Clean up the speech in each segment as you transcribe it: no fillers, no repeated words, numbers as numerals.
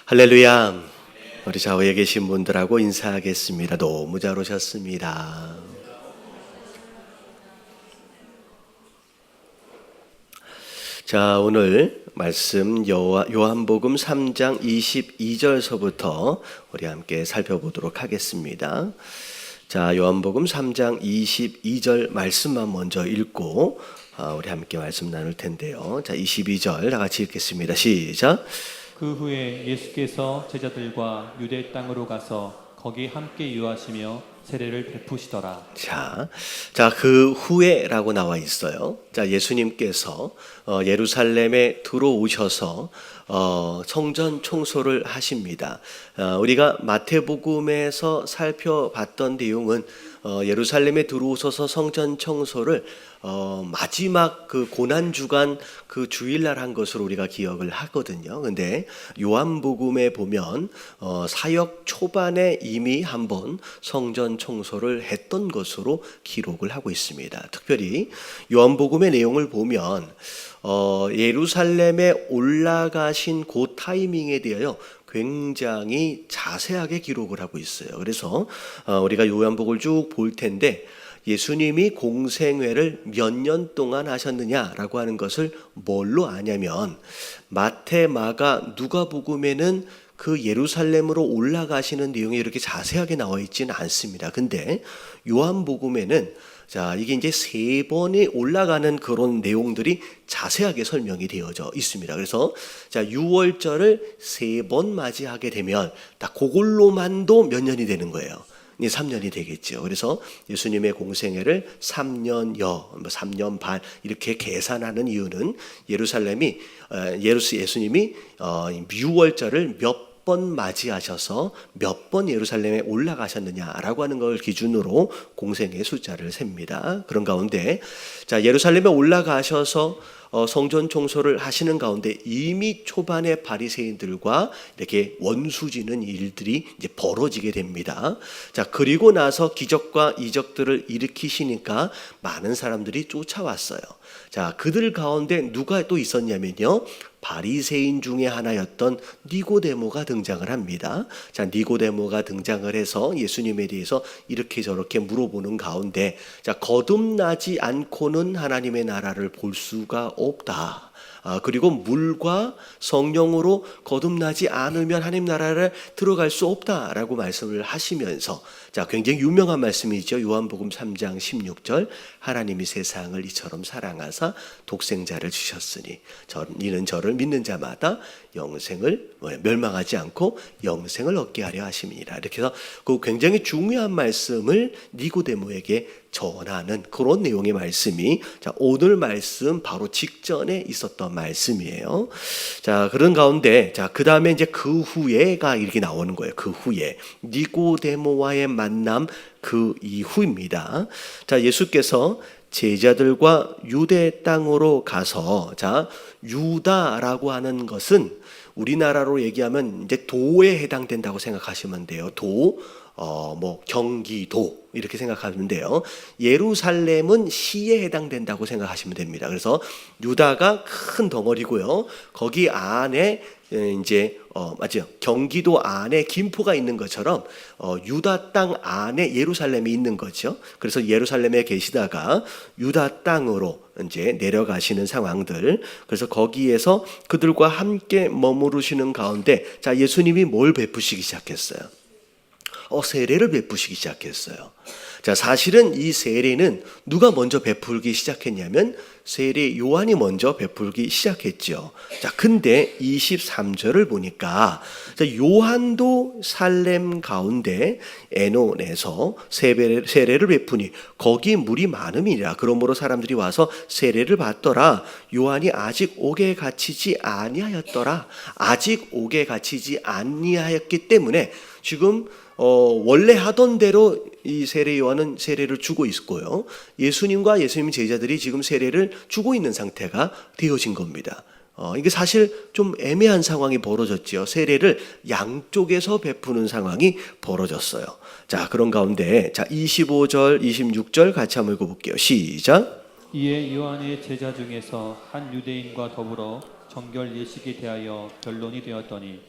할렐루야. 우리 좌우에 계신 분들하고 인사하겠습니다. 너무 잘 오셨습니다. 자, 오늘 말씀 요한복음 3장 22절서부터 우리 함께 살펴보도록 하겠습니다. 자, 요한복음 3장 22절 말씀만 먼저 읽고 우리 함께 말씀 나눌 텐데요. 자, 22절 다 같이 읽겠습니다. 시작. 그 후에 예수께서 제자들과 유대 땅으로 가서 거기 함께 유하시며 세례를 베푸시더라. 자, 그 후에라고 나와 있어요. 자, 예수님께서 예루살렘에 들어오셔서 성전 청소를 하십니다. 우리가 마태복음에서 살펴봤던 내용은 예루살렘에 들어오셔서 성전 청소를 마지막 그 고난 주간 그 주일날 한 것으로 우리가 기억을 하거든요. 근데 요한복음에 보면 사역 초반에 이미 한번 성전 청소를 했던 것으로 기록을 하고 있습니다. 특별히 요한복음의 내용을 보면 예루살렘에 올라가신 그 타이밍에 대하여 굉장히 자세하게 기록을 하고 있어요. 그래서 우리가 요한복음을 쭉 볼 텐데 예수님이 공생회를 몇 년 동안 하셨느냐라고 하는 것을 뭘로 아냐면 마태, 마가, 누가복음에는 그 예루살렘으로 올라가시는 내용이 이렇게 자세하게 나와 있지는 않습니다. 근데 요한복음에는 자, 이게 이제 3번이 올라가는 그런 내용들이 자세하게 설명이 되어져 있습니다. 그래서 자, 6월절을 3번 맞이하게 되면 다 그걸로만도 몇 년이 되는 거예요. 3년이 되겠죠. 그래서 예수님의 공생애를 3년여, 3년 반 이렇게 계산하는 이유는 예루님이 6월절을 몇 번 맞이하셔서 몇 번 예루살렘에 올라가셨느냐라고 하는 걸 기준으로 공생의 숫자를 셉니다. 그런 가운데 자, 예루살렘에 올라가셔서 성전 청소를 하시는 가운데 이미 초반에 바리새인들과 이렇게 원수지는 일들이 이제 벌어지게 됩니다. 자, 그리고 나서 기적과 이적들을 일으키시니까 많은 사람들이 쫓아왔어요. 자, 그들 가운데 누가 또 있었냐면요, 바리새인 중에 하나였던 니고데모가 등장을 합니다. 자, 니고데모가 등장을 해서 예수님에 대해서 이렇게 저렇게 물어보는 가운데 자, 거듭나지 않고는 하나님의 나라를 볼 수가 없다. 그리고 물과 성령으로 거듭나지 않으면 하나님 나라를 들어갈 수 없다라고 말씀을 하시면서 자, 굉장히 유명한 말씀이죠. 요한복음 3장 16절 하나님이 세상을 이처럼 사랑하사 독생자를 주셨으니 이는 저를 믿는 자마다 영생을 멸망하지 않고 영생을 얻게 하려 하심이니라. 이렇게 해서 그 굉장히 중요한 말씀을 니고데모에게 전하는 그런 내용의 말씀이 자, 오늘 말씀 바로 직전에 있었던 말씀이에요. 자, 그런 가운데 자, 그다음에 이제 그 후에가 이렇게 나오는 거예요. 그 후에 니고데모와의 만남 그 이후입니다. 자, 예수께서 제자들과 유대 땅으로 가서 자, 유다라고 하는 것은 우리나라로 얘기하면 이제 도에 해당된다고 생각하시면 돼요. 도, 경기도 이렇게 생각하면 돼요. 예루살렘은 시에 해당된다고 생각하시면 됩니다. 그래서 유다가 큰 덩어리고요. 거기 안에 이제 맞죠. 경기도 안에 김포가 있는 것처럼 유다 땅 안에 예루살렘이 있는 거죠. 그래서 예루살렘에 계시다가 유다 땅으로 이제 내려가시는 상황들. 그래서 거기에서 그들과 함께 머무르시는 가운데 자, 예수님이 뭘 베푸시기 시작했어요? 세례를 베푸시기 시작했어요. 자, 사실은 이 세례는 누가 먼저 베풀기 시작했냐면 세례 요한이 먼저 베풀기 시작했죠. 자, 근데 23절을 보니까 자, 요한도 살렘 가운데 에논에서 세례를 베푸니 거기 물이 많음이라. 그러므로 사람들이 와서 세례를 받더라. 요한이 아직 옥에 갇히지 아니하였더라. 아직 옥에 갇히지 아니하였기 때문에 지금 원래 하던 대로 이 세례 요한은 세례를 주고 있고요. 예수님과 예수님 제자들이 지금 세례를 주고 있는 상태가 되어진 겁니다. 이게 사실 좀 애매한 상황이 벌어졌죠. 세례를 양쪽에서 베푸는 상황이 벌어졌어요. 자, 그런 가운데 자, 25절, 26절 같이 한번 읽어볼게요. 시작. 이에 요한의 제자 중에서 한 유대인과 더불어 정결 예식에 대하여 변론이 되었더니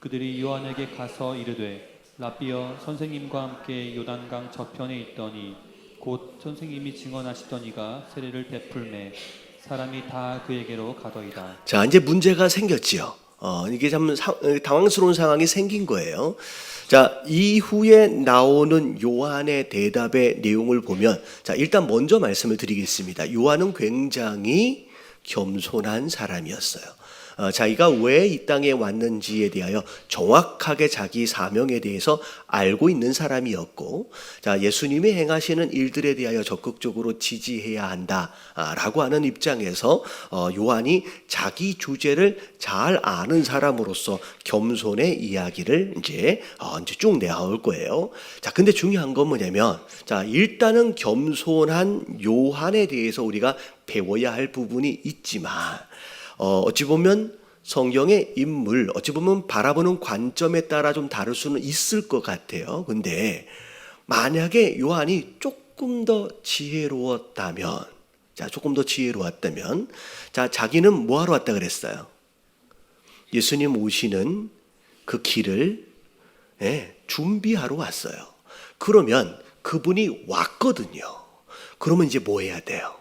그들이 요한에게 가서 이르되 라비여 선생님과 함께 요단강 저편에 있더니 곧 선생님이 증언하시더니가 세례를 베풀매 사람이 다 그에게로 가더이다. 자, 이제 문제가 생겼지요. 이게 참 당황스러운 상황이 생긴 거예요. 자, 이후에 나오는 요한의 대답의 내용을 보면, 자, 일단 먼저 말씀을 드리겠습니다. 요한은 굉장히 겸손한 사람이었어요. 자기가 왜 이 땅에 왔는지에 대하여 정확하게 자기 사명에 대해서 알고 있는 사람이었고, 자, 예수님이 행하시는 일들에 대하여 적극적으로 지지해야 한다라고 하는 입장에서 요한이 자기 주제를 잘 아는 사람으로서 겸손의 이야기를 이제 쭉 내어올 거예요. 자, 근데 중요한 건 뭐냐면, 자, 일단은 겸손한 요한에 대해서 우리가 배워야 할 부분이 있지만, 어찌 보면 성경의 인물, 어찌 보면 바라보는 관점에 따라 좀 다를 수는 있을 것 같아요. 근데 만약에 요한이 조금 더 지혜로웠다면, 자, 조금 더 지혜로웠다면, 자, 자기는 뭐 하러 왔다 그랬어요? 예수님 오시는 그 길을 준비하러 왔어요. 그러면 그분이 왔거든요. 그러면 이제 뭐 해야 돼요?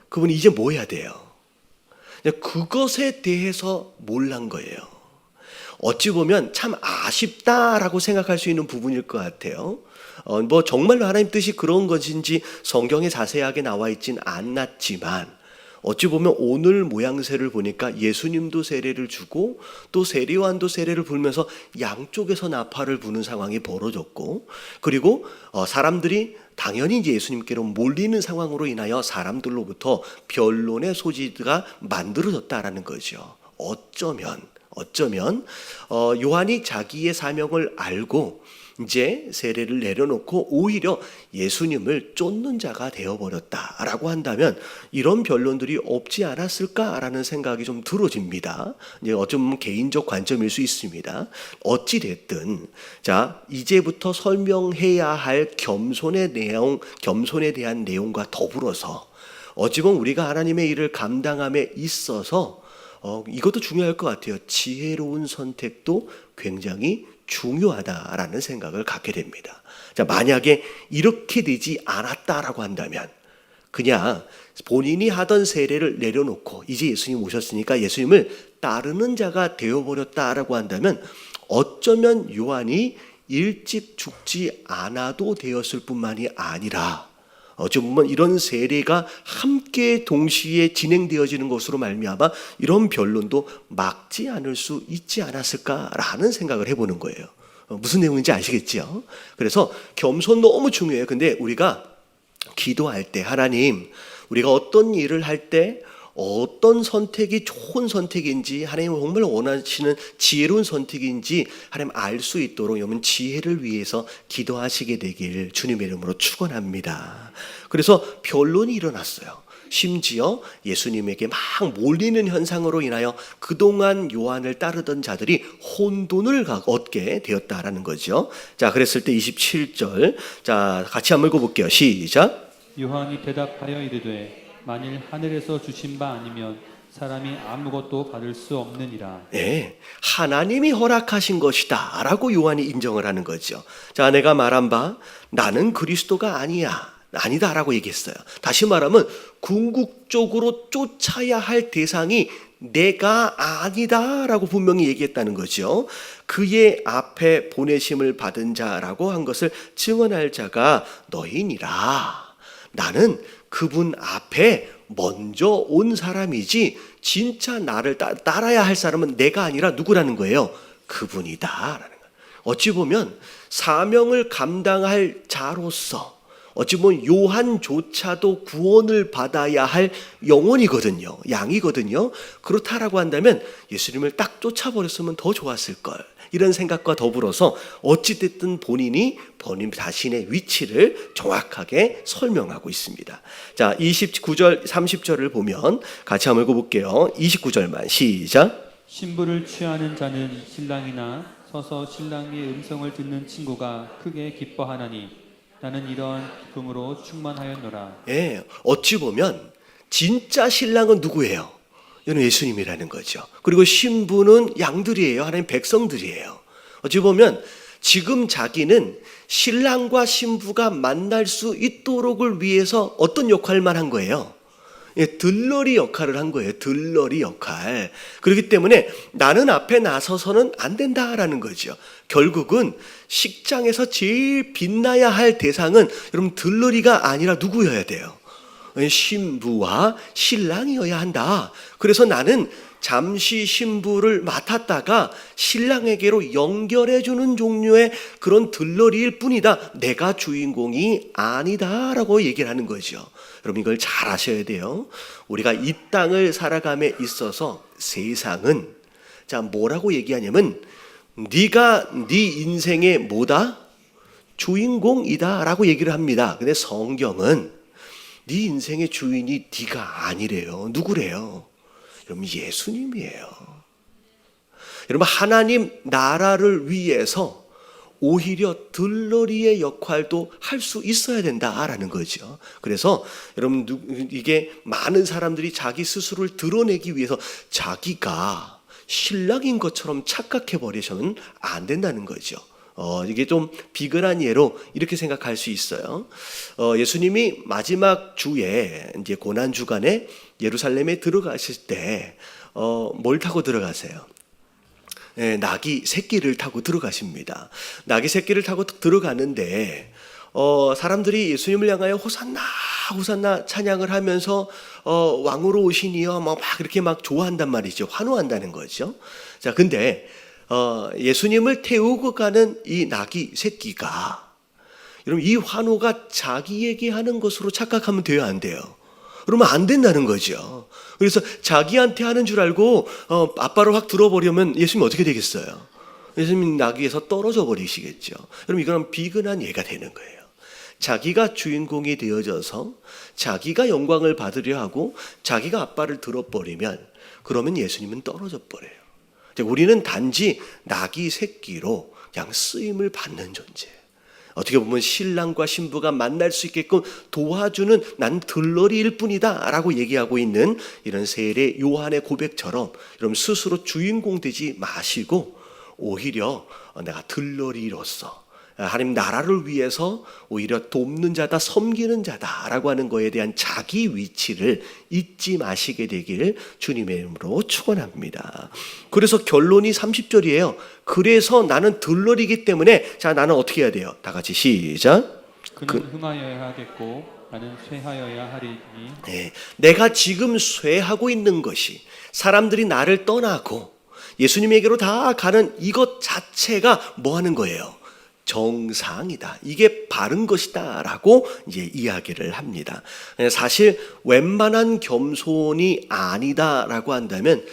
그분이 이제 뭐 해야 돼요? 그것에 대해서 몰란 거예요. 어찌 보면 참 아쉽다라고 생각할 수 있는 부분일 것 같아요. 뭐 정말로 하나님 뜻이 그런 것인지 성경에 자세하게 나와 있진 않았지만, 어찌 보면 오늘 모양새를 보니까 예수님도 세례를 주고 또 세례요한도 세례를 불면서 양쪽에서 나팔을 부는 상황이 벌어졌고, 그리고 사람들이 당연히 이제 예수님께로 몰리는 상황으로 인하여 사람들로부터 변론의 소지가 만들어졌다라는 거죠. 어쩌면 요한이 자기의 사명을 알고 이제 세례를 내려놓고 오히려 예수님을 쫓는 자가 되어버렸다라고 한다면 이런 변론들이 없지 않았을까라는 생각이 좀 들어집니다. 이제 어쩌면 개인적 관점일 수 있습니다. 어찌됐든, 자, 이제부터 설명해야 할 겸손에 대한 내용과 더불어서 어찌 보면 우리가 하나님의 일을 감당함에 있어서 이것도 중요할 것 같아요. 지혜로운 선택도 굉장히 중요하다라는 생각을 갖게 됩니다. 자, 만약에 이렇게 되지 않았다라고 한다면, 그냥 본인이 하던 세례를 내려놓고 이제 예수님 오셨으니까 예수님을 따르는 자가 되어버렸다라고 한다면, 어쩌면 요한이 일찍 죽지 않아도 되었을 뿐만이 아니라, 어쩌면 이런 세례가 함께 동시에 진행되어지는 것으로 말미암아 이런 변론도 막지 않을 수 있지 않았을까라는 생각을 해보는 거예요. 무슨 내용인지 아시겠죠? 그래서 겸손 너무 중요해요. 근데 우리가 기도할 때, 하나님, 우리가 어떤 일을 할 때 어떤 선택이 좋은 선택인지, 하나님은 정말 원하시는 지혜로운 선택인지 하나님 알 수 있도록 여러분 지혜를 위해서 기도하시게 되길 주님의 이름으로 축원합니다. 그래서 변론이 일어났어요. 심지어 예수님에게 막 몰리는 현상으로 인하여 그동안 요한을 따르던 자들이 혼돈을 얻게 되었다라는 거죠. 자, 그랬을 때 27절, 자, 같이 한번 읽어볼게요. 시작. 요한이 대답하여 이르되 만일 하늘에서 주신 바 아니면 사람이 아무것도 받을 수 없느니라. 네, 하나님이 허락하신 것이다 라고 요한이 인정을 하는 거죠. 자, 내가 말한 바 나는 그리스도가 아니다 라고 얘기했어요. 다시 말하면 궁극적으로 쫓아야 할 대상이 내가 아니다 라고 분명히 얘기했다는 거죠. 그의 앞에 보내심을 받은 자라고 한 것을 증언할 자가 너희니라. 나는 그분 앞에 먼저 온 사람이지 진짜 나를 따라야 할 사람은 내가 아니라 누구라는 거예요? 그분이다라는 거예요. 어찌 보면 사명을 감당할 자로서 어찌 보면 요한조차도 구원을 받아야 할 영혼이거든요. 양이거든요. 그렇다라고 한다면 예수님을 딱 쫓아버렸으면 더 좋았을 걸. 이런 생각과 더불어서 어찌됐든 본인 자신의 위치를 정확하게 설명하고 있습니다. 자, 29절, 30절을 보면 같이 한번 읽어볼게요. 29절만 시작. 신부를 취하는 자는 신랑이나 서서 신랑의 음성을 듣는 친구가 크게 기뻐하나니 나는 이러한 기쁨으로 충만하였노라. 예, 어찌 보면 진짜 신랑은 누구예요? 이는 예수님이라는 거죠. 그리고 신부는 양들이에요. 하나님 백성들이에요. 어찌 보면 지금 자기는 신랑과 신부가 만날 수 있도록을 위해서 어떤 역할만 한 거예요? 들러리 역할을 한 거예요. 들러리 역할. 그렇기 때문에 나는 앞에 나서서는 안 된다라는 거죠. 결국은 식장에서 제일 빛나야 할 대상은 여러분 들러리가 아니라 누구여야 돼요? 신부와 신랑이어야 한다. 그래서 나는 잠시 신부를 맡았다가 신랑에게로 연결해주는 종류의 그런 들러리일 뿐이다. 내가 주인공이 아니다라고 얘기를 하는 거죠. 여러분 이걸 잘 아셔야 돼요. 우리가 이 땅을 살아감에 있어서 세상은 자 뭐라고 얘기하냐면 네가 네 인생의 뭐다? 주인공이다라고 얘기를 합니다. 근데 성경은 네 인생의 주인이 네가 아니래요. 누구래요? 여러분 예수님이에요. 여러분 하나님 나라를 위해서 오히려 들러리의 역할도 할 수 있어야 된다라는 거죠. 그래서 여러분 이게 많은 사람들이 자기 스스로를 드러내기 위해서 자기가 신랑인 것처럼 착각해 버리셔는 안 된다는 거죠. 이게 좀 비근한 예로 이렇게 생각할 수 있어요. 예수님이 마지막 주에 이제 고난 주간에 예루살렘에 들어가실 때 뭘 타고 들어가세요? 낙이 새끼를 타고 들어가십니다. 낙이 새끼를 타고 들어가는데 사람들이 예수님을 향하여 호산나 호산나 찬양을 하면서 왕으로 오시니여 막 이렇게 막 좋아한단 말이죠. 환호한다는 거죠. 자, 근데 예수님을 태우고 가는 이 낙이 새끼가 여러분 이 환호가 자기에게 하는 것으로 착각하면 돼요, 안 돼요? 그러면 안 된다는 거죠. 그래서 자기한테 하는 줄 알고 아빠를 확 들어버리면 예수님 어떻게 되겠어요? 예수님 낙에서 떨어져 버리시겠죠. 여러분 이거는 비근한 예가 되는 거예요. 자기가 주인공이 되어져서 자기가 영광을 받으려 하고 자기가 아빠를 들어버리면 그러면 예수님은 떨어져 버려요. 우리는 단지 낙이 새끼로 그냥 쓰임을 받는 존재예요. 어떻게 보면 신랑과 신부가 만날 수 있게끔 도와주는 난 들러리일 뿐이다 라고 얘기하고 있는 이런 세례 요한의 고백처럼 여러분 스스로 주인공 되지 마시고 오히려 내가 들러리로서 하나님 나라를 위해서 오히려 돕는 자다, 섬기는 자다라고 하는 거에 대한 자기 위치를 잊지 마시게 되길 주님의 이름으로 축원합니다. 그래서 결론이 30절이에요. 그래서 나는 들러리기 때문에 자 나는 어떻게 해야 돼요? 다 같이 시작. 그는 흥하여야 하겠고 나는 쇠하여야 하리니. 네, 내가 지금 쇠하고 있는 것이 사람들이 나를 떠나고 예수님에게로 다 가는 이것 자체가 뭐 하는 거예요? 정상이다. 이게 바른 것이다 라고 이제 이야기를 합니다. 사실 웬만한 겸손이 아니다 라고 한다면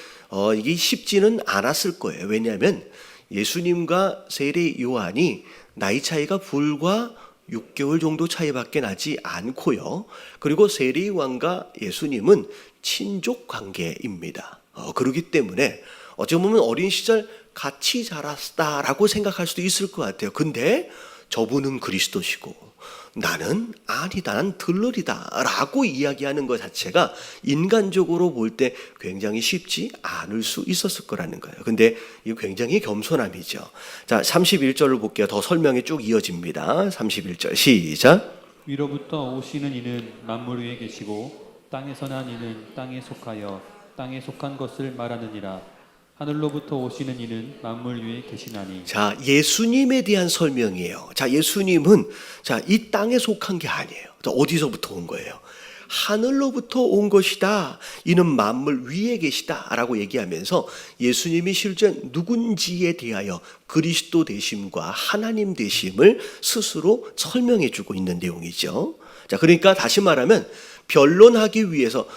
이게 쉽지는 않았을 거예요. 왜냐하면 예수님과 세례 요한이 나이 차이가 불과 6개월 정도 차이밖에 나지 않고요. 그리고 세례 요한과 예수님은 친족 관계입니다. 그렇기 때문에 어찌 보면 어린 시절 같이 자랐다라고 생각할 수도 있을 것 같아요. 근데 저분은 그리스도시고 나는 아니다, 난 들러리다 라고 이야기하는 것 자체가 인간적으로 볼 때 굉장히 쉽지 않을 수 있었을 거라는 거예요. 근데 이거 굉장히 겸손함이죠. 자, 31절을 볼게요. 더 설명이 쭉 이어집니다. 31절 시작. 위로부터 오시는 이는 만물 위에 계시고 땅에서 난 이는 땅에 속하여 땅에 속한 것을 말하느니라. 하늘로부터 오시는 이는 만물 위에 계시나니. 자, 예수님에 대한 설명이에요. 자, 예수님은 자, 이 땅에 속한 게 아니에요. 어디서부터 온 거예요? 하늘로부터 온 것이다. 이는 만물 위에 계시다 라고 얘기하면서 예수님이 실제 누군지에 대하여 그리스도 되심과 하나님 되심을 스스로 설명해 주고 있는 내용이죠. 자, 그러니까 다시 말하면 변론하기 위해서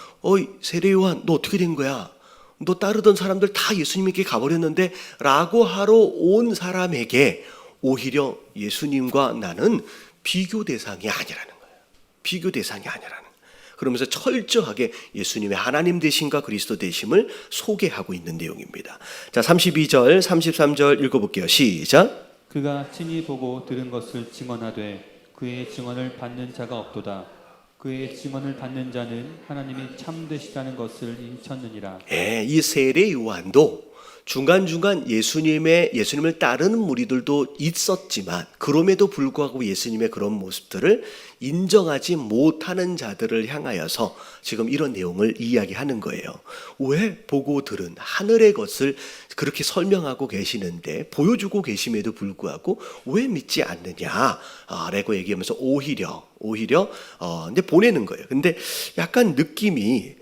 세례 요한 너 어떻게 된 거야? 너 따르던 사람들 다 예수님에게 가버렸는데 라고 하러 온 사람에게 오히려 예수님과 나는 비교 대상이 아니라는 거예요. 비교 대상이 아니라는 거예요. 그러면서 철저하게 예수님의 하나님 되심과 그리스도 되심을 소개하고 있는 내용입니다. 자, 32절, 33절 읽어볼게요. 시작. 그가 친히 보고 들은 것을 증언하되 그의 증언을 받는 자가 없도다. 그의 증언을 받는 자는 하나님이 참되시다는 것을 인쳤느니라. 예, 이 세례 요한도 중간중간 예수님을 따르는 무리들도 있었지만 그럼에도 불구하고 예수님의 그런 모습들을 인정하지 못하는 자들을 향하여서 지금 이런 내용을 이야기하는 거예요. 왜 보고 들은 하늘의 것을 그렇게 설명하고 계시는데 보여주고 계심에도 불구하고 왜 믿지 않느냐 라고 얘기하면서 오히려 이제 보내는 거예요. 근데 약간 느낌이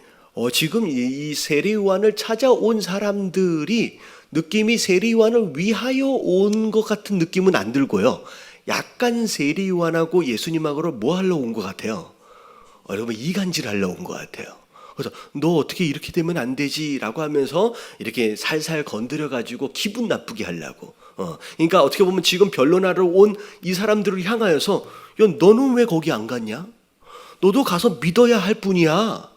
지금 이 세례 요한을 찾아온 사람들이 느낌이 세례 요한을 위하여 온 것 같은 느낌은 안 들고요. 약간 세례 요한하고 예수님하고 뭐 하러 온 것 같아요? 여러분 이간질 하러 온 것 같아요. 그래서 너 어떻게 이렇게 되면 안 되지라고 하면서 이렇게 살살 건드려 가지고 기분 나쁘게 하려고. 그러니까 어떻게 보면 지금 변론하러 온 이 사람들을 향하여서 야 너는 왜 거기 안 갔냐? 너도 가서 믿어야 할 뿐이야.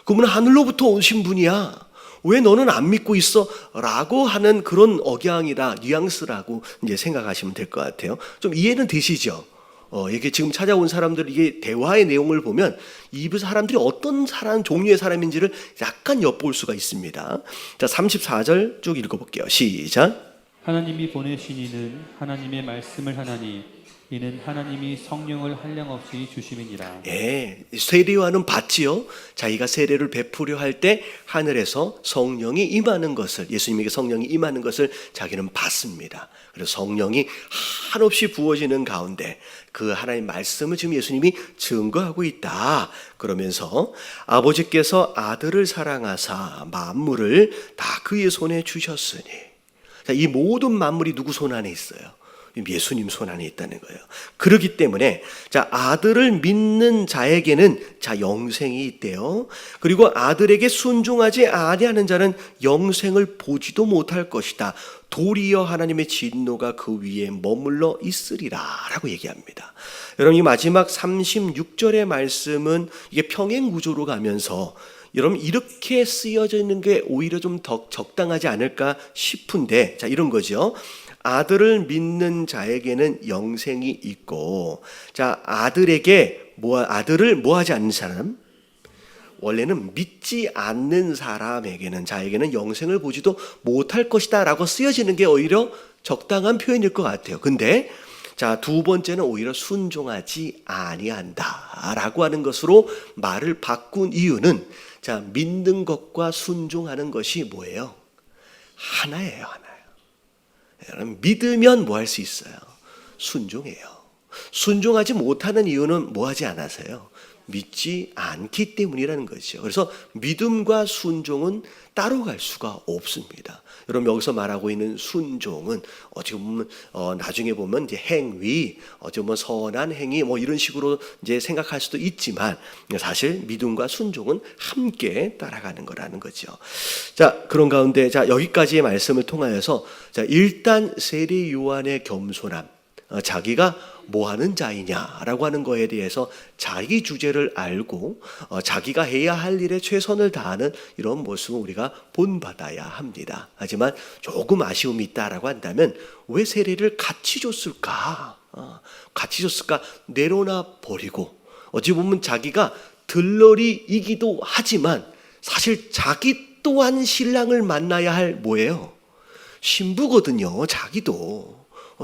그분은 하늘로부터 오신 분이야. 왜 너는 안 믿고 있어? 라고 하는 그런 억양이라 뉘앙스라고 이제 생각하시면 될 것 같아요. 좀 이해는 되시죠? 이게 지금 찾아온 사람들 이게 대화의 내용을 보면 이 사람들이 어떤 종류의 사람인지를 약간 엿볼 수가 있습니다. 자, 34절 쭉 읽어볼게요. 시작. 하나님이 보내신 이는 하나님의 말씀을 하나니 이는 하나님이 성령을 한량없이 주심이니라. 예, 세례 요한은 봤지요. 자기가 세례를 베푸려 할 때 하늘에서 성령이 임하는 것을, 예수님에게 성령이 임하는 것을 자기는 봤습니다. 그래서 성령이 한없이 부어지는 가운데 그 하나님 말씀을 지금 예수님이 증거하고 있다. 그러면서 아버지께서 아들을 사랑하사 만물을 다 그의 손에 주셨으니, 자, 이 모든 만물이 누구 손 안에 있어요? 예수님 손 안에 있다는 거예요. 그렇기 때문에 자, 아들을 믿는 자에게는 자 영생이 있대요. 그리고 아들에게 순종하지 아니하는 자는 영생을 보지도 못할 것이다. 도리어 하나님의 진노가 그 위에 머물러 있으리라 라고 얘기합니다. 여러분 이 마지막 36절의 말씀은 이게 평행 구조로 가면서 여러분 이렇게 쓰여져 있는 게 오히려 좀 더 적당하지 않을까 싶은데, 자 이런 거죠. 아들을 믿는 자에게는 영생이 있고, 자 아들을 뭐 하지 않는 사람, 원래는 믿지 않는 사람에게는 자에게는 영생을 보지도 못할 것이다 라고 쓰여지는 게 오히려 적당한 표현일 것 같아요. 근데 자, 두 번째는 오히려 순종하지 아니한다 라고 하는 것으로 말을 바꾼 이유는, 자 믿는 것과 순종하는 것이 뭐예요? 하나예요. 여러분 믿으면 뭐 할 수 있어요? 순종해요. 순종하지 못하는 이유는 뭐 하지 않아서요? 믿지 않기 때문이라는 거죠. 그래서 믿음과 순종은 따로 갈 수가 없습니다. 여러분 여기서 말하고 있는 순종은 어떻게 보면 나중에 보면 이제 행위, 어떻게 보면 선한 행위 뭐 이런 식으로 이제 생각할 수도 있지만 사실 믿음과 순종은 함께 따라가는 거라는 거죠. 자, 그런 가운데 자 여기까지의 말씀을 통하여서 자 일단 세례 요한의 겸손함, 자기가 뭐 하는 자이냐라고 하는 거에 대해서 자기 주제를 알고 자기가 해야 할 일에 최선을 다하는 이런 모습을 우리가 본받아야 합니다. 하지만 조금 아쉬움이 있다라고 한다면 왜 세례를 같이 줬을까? 내려놔 버리고 어찌 보면 자기가 들러리이기도 하지만 사실 자기 또한 신랑을 만나야 할 뭐예요? 신부거든요. 자기도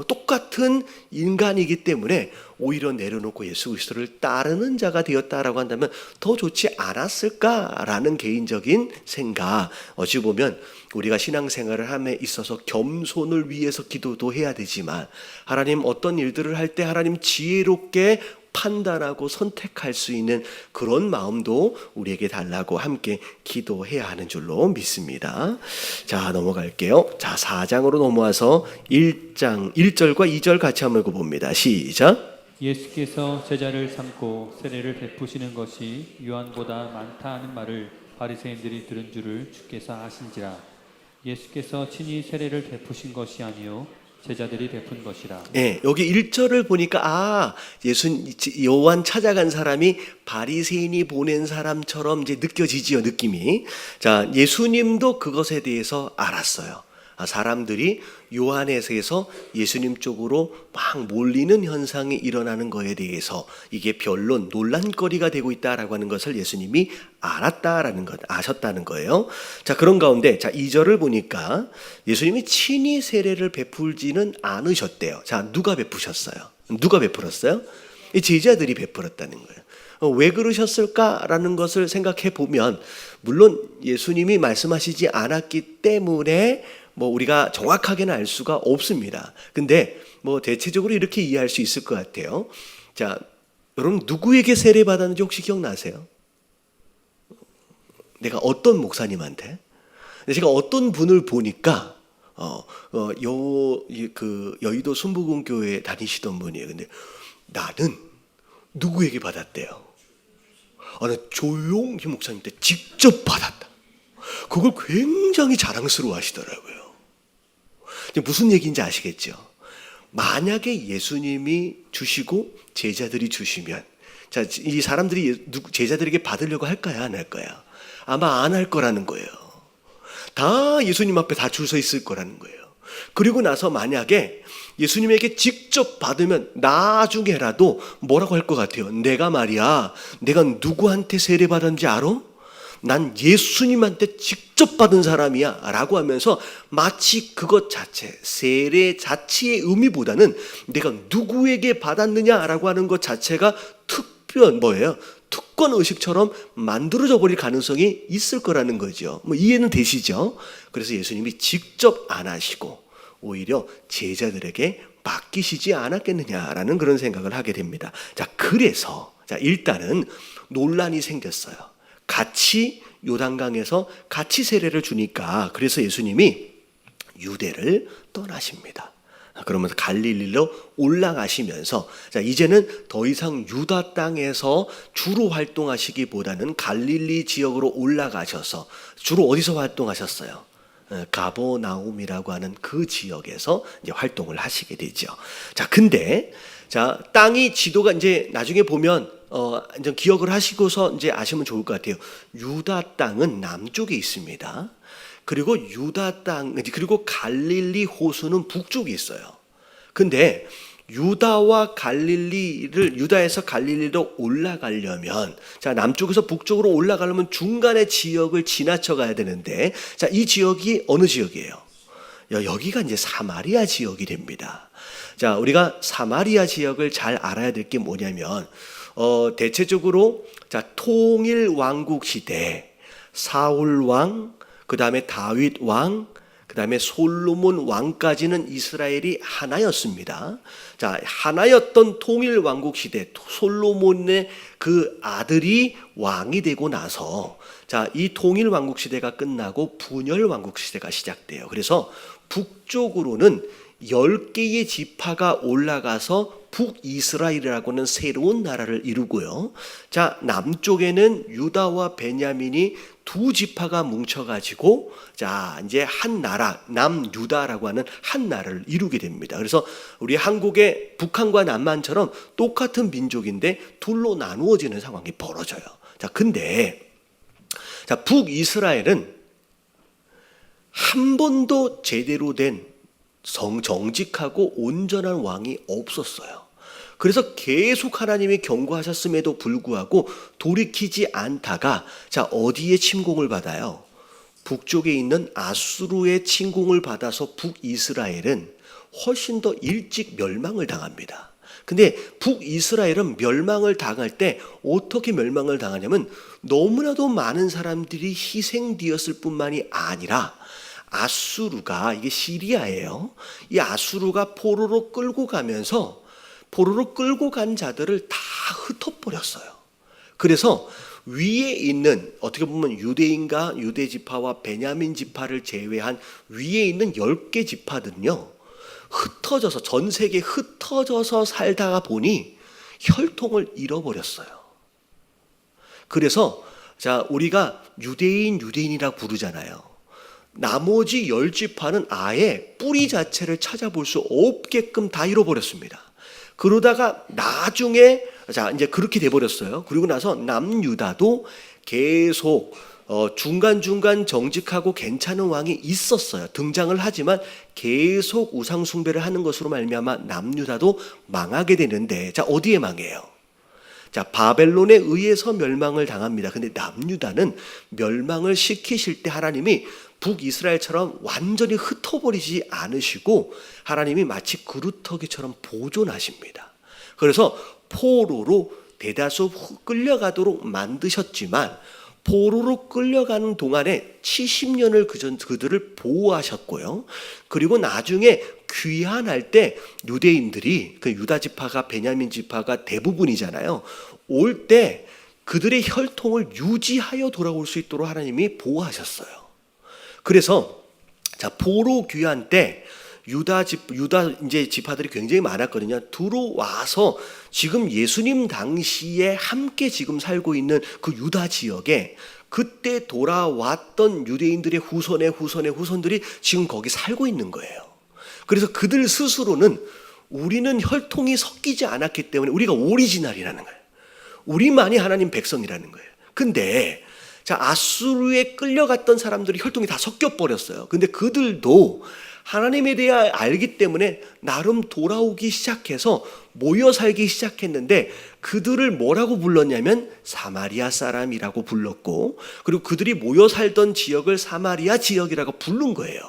똑같은 인간이기 때문에 오히려 내려놓고 예수 그리스도를 따르는 자가 되었다라고 한다면 더 좋지 않았을까라는 개인적인 생각. 어찌 보면 우리가 신앙생활을 함에 있어서 겸손을 위해서 기도도 해야 되지만 하나님 어떤 일들을 할 때 하나님 지혜롭게 판단하고 선택할 수 있는 그런 마음도 우리에게 달라고 함께 기도해야 하는 줄로 믿습니다. 자, 넘어갈게요. 자, 4장으로 넘어와서 1장 1절과 2절 같이 한번 읽어봅니다. 시작. 예수께서 제자를 삼고 세례를 베푸시는 것이 요한보다 많다 하는 말을 바리새인들이 들은 줄을 주께서 아신지라. 예수께서 친히 세례를 베푸신 것이 아니요 제자들이 베푼 것이라. 네, 여기 1절을 보니까 요한 찾아간 사람이 바리새인이 보낸 사람처럼 이제 느껴지지요, 느낌이. 자, 예수님도 그것에 대해서 알았어요. 사람들이 요한에서 예수님 쪽으로 막 몰리는 현상이 일어나는 거에 대해서 이게 변론, 논란거리가 되고 있다라고 하는 것을 예수님이 아셨다는 거예요. 자, 그런 가운데, 자, 2절을 보니까 예수님이 친히 세례를 베풀지는 않으셨대요. 자, 누가 베푸셨어요? 누가 베풀었어요? 이 제자들이 베풀었다는 거예요. 왜 그러셨을까라는 것을 생각해 보면, 물론 예수님이 말씀하시지 않았기 때문에 우리가 정확하게는 알 수가 없습니다. 근데 대체적으로 이렇게 이해할 수 있을 것 같아요. 자, 여러분 누구에게 세례 받았는지 혹시 기억나세요? 내가 어떤 목사님한테? 제가 어떤 분을 보니까 여의도 순복음교회에 다니시던 분이에요. 근데 나는 누구에게 받았대요? 나 조용히 목사님한테 직접 받았다. 그걸 굉장히 자랑스러워 하시더라고요. 무슨 얘기인지 아시겠죠? 만약에 예수님이 주시고 제자들이 주시면, 자, 이 사람들이 제자들에게 받으려고 할까요? 안 할까요? 아마 안 할 거라는 거예요. 다 예수님 앞에 다 줄 서 있을 거라는 거예요. 그리고 나서 만약에 예수님에게 직접 받으면 나중에라도 뭐라고 할 것 같아요? 내가 누구한테 세례 받았는지 알아? 난 예수님한테 직접 받은 사람이야 라고 하면서 마치 그것 자체, 세례 자체의 의미보다는 내가 누구에게 받았느냐라고 하는 것 자체가 특권 의식처럼 만들어져 버릴 가능성이 있을 거라는 거죠. 이해는 되시죠? 그래서 예수님이 직접 안 하시고 오히려 제자들에게 맡기시지 않았겠느냐라는 그런 생각을 하게 됩니다. 자, 그래서 일단은 논란이 생겼어요. 같이 요단강에서 같이 세례를 주니까, 그래서 예수님이 유대를 떠나십니다. 그러면서 갈릴리로 올라가시면서, 자, 이제는 더 이상 유다 땅에서 주로 활동하시기보다는 갈릴리 지역으로 올라가셔서 주로 어디서 활동하셨어요? 가버나움이라고 하는 그 지역에서 이제 활동을 하시게 되죠. 자, 근데 땅이 지도가 이제 나중에 보면 이제 기억을 하시고서 이제 아시면 좋을 것 같아요. 유다 땅은 남쪽에 있습니다. 그리고 그리고 갈릴리 호수는 북쪽에 있어요. 근데 유다에서 갈릴리로 올라가려면, 자, 남쪽에서 북쪽으로 올라가려면 중간의 지역을 지나쳐 가야 되는데, 자, 이 지역이 어느 지역이에요? 여기가 이제 사마리아 지역이 됩니다. 자, 우리가 사마리아 지역을 잘 알아야 될 게 뭐냐면, 대체적으로, 자, 통일 왕국 시대, 사울 왕, 그 다음에 다윗 왕, 그 다음에 솔로몬 왕까지는 이스라엘이 하나였습니다. 자, 하나였던 통일 왕국 시대, 솔로몬의 그 아들이 왕이 되고 나서, 자, 이 통일 왕국 시대가 끝나고 분열 왕국 시대가 시작돼요. 그래서 북쪽으로는 10개의 지파가 올라가서 북이스라엘이라고 하는 새로운 나라를 이루고요. 자, 남쪽에는 유다와 베냐민이 두 지파가 뭉쳐가지고, 자, 이제 한 나라, 남유다라고 하는 한 나라를 이루게 됩니다. 그래서 우리 한국의 북한과 남한처럼 똑같은 민족인데 둘로 나누어지는 상황이 벌어져요. 자, 근데, 자, 북이스라엘은 한 번도 제대로 된 정직하고 온전한 왕이 없었어요. 그래서 계속 하나님이 경고하셨음에도 불구하고 돌이키지 않다가, 자, 어디에 침공을 받아요? 북쪽에 있는 아수르의 침공을 받아서 북이스라엘은 훨씬 더 일찍 멸망을 당합니다. 근데 북이스라엘은 멸망을 당할 때 어떻게 멸망을 당하냐면, 너무나도 많은 사람들이 희생되었을 뿐만이 아니라 아수르가, 이게 시리아예요. 이 아수르가 포로로 끌고 가면서 포로로 끌고 간 자들을 다 흩어버렸어요. 그래서 위에 있는, 어떻게 보면 유대인과 유대 지파와 베냐민 지파를 제외한 위에 있는 10개 지파들은요, 흩어져서, 전 세계에 흩어져서 살다가 보니 혈통을 잃어버렸어요. 그래서, 자, 우리가 유대인이라고 부르잖아요. 나머지 10지파는 아예 뿌리 자체를 찾아볼 수 없게끔 다 잃어버렸습니다. 그러다가 나중에, 자, 이제 그렇게 돼버렸어요. 그리고 나서 남유다도 계속 중간중간 정직하고 괜찮은 왕이 있었어요. 등장을 하지만 계속 우상 숭배를 하는 것으로 말미암아 남유다도 망하게 되는데, 자, 어디에 망해요? 자, 바벨론에 의해서 멸망을 당합니다. 근데 남유다는 멸망을 시키실 때 하나님이 북이스라엘처럼 완전히 흩어버리지 않으시고 하나님이 마치 그루터기처럼 보존하십니다. 그래서 포로로 대다수 끌려가도록 만드셨지만 포로로 끌려가는 동안에 70년을 그들을 보호하셨고요. 그리고 나중에 귀환할 때 유대인들이, 그 유다 지파가 베냐민 지파가 대부분이잖아요. 올 때 그들의 혈통을 유지하여 돌아올 수 있도록 하나님이 보호하셨어요. 그래서 자, 포로 귀환 때 유다 이제 지파들이 굉장히 많았거든요. 들어와서 지금 예수님 당시에 함께 지금 살고 있는 그 유다 지역에 그때 돌아왔던 유대인들의 후손들이 지금 거기 살고 있는 거예요. 그래서 그들 스스로는 우리는 혈통이 섞이지 않았기 때문에 우리가 오리지널이라는 거예요. 우리만이 하나님 백성이라는 거예요. 근데 자, 아수르에 끌려갔던 사람들이 혈통이 다 섞여 버렸어요. 근데 그들도 하나님에 대해 알기 때문에 나름 돌아오기 시작해서 모여 살기 시작했는데 그들을 뭐라고 불렀냐면 사마리아 사람이라고 불렀고, 그리고 그들이 모여 살던 지역을 사마리아 지역이라고 부른 거예요.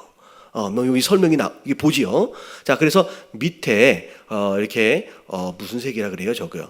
여기 설명이 이게 보지요. 자, 그래서 밑에 이렇게 무슨 색이라 그래요? 저거요.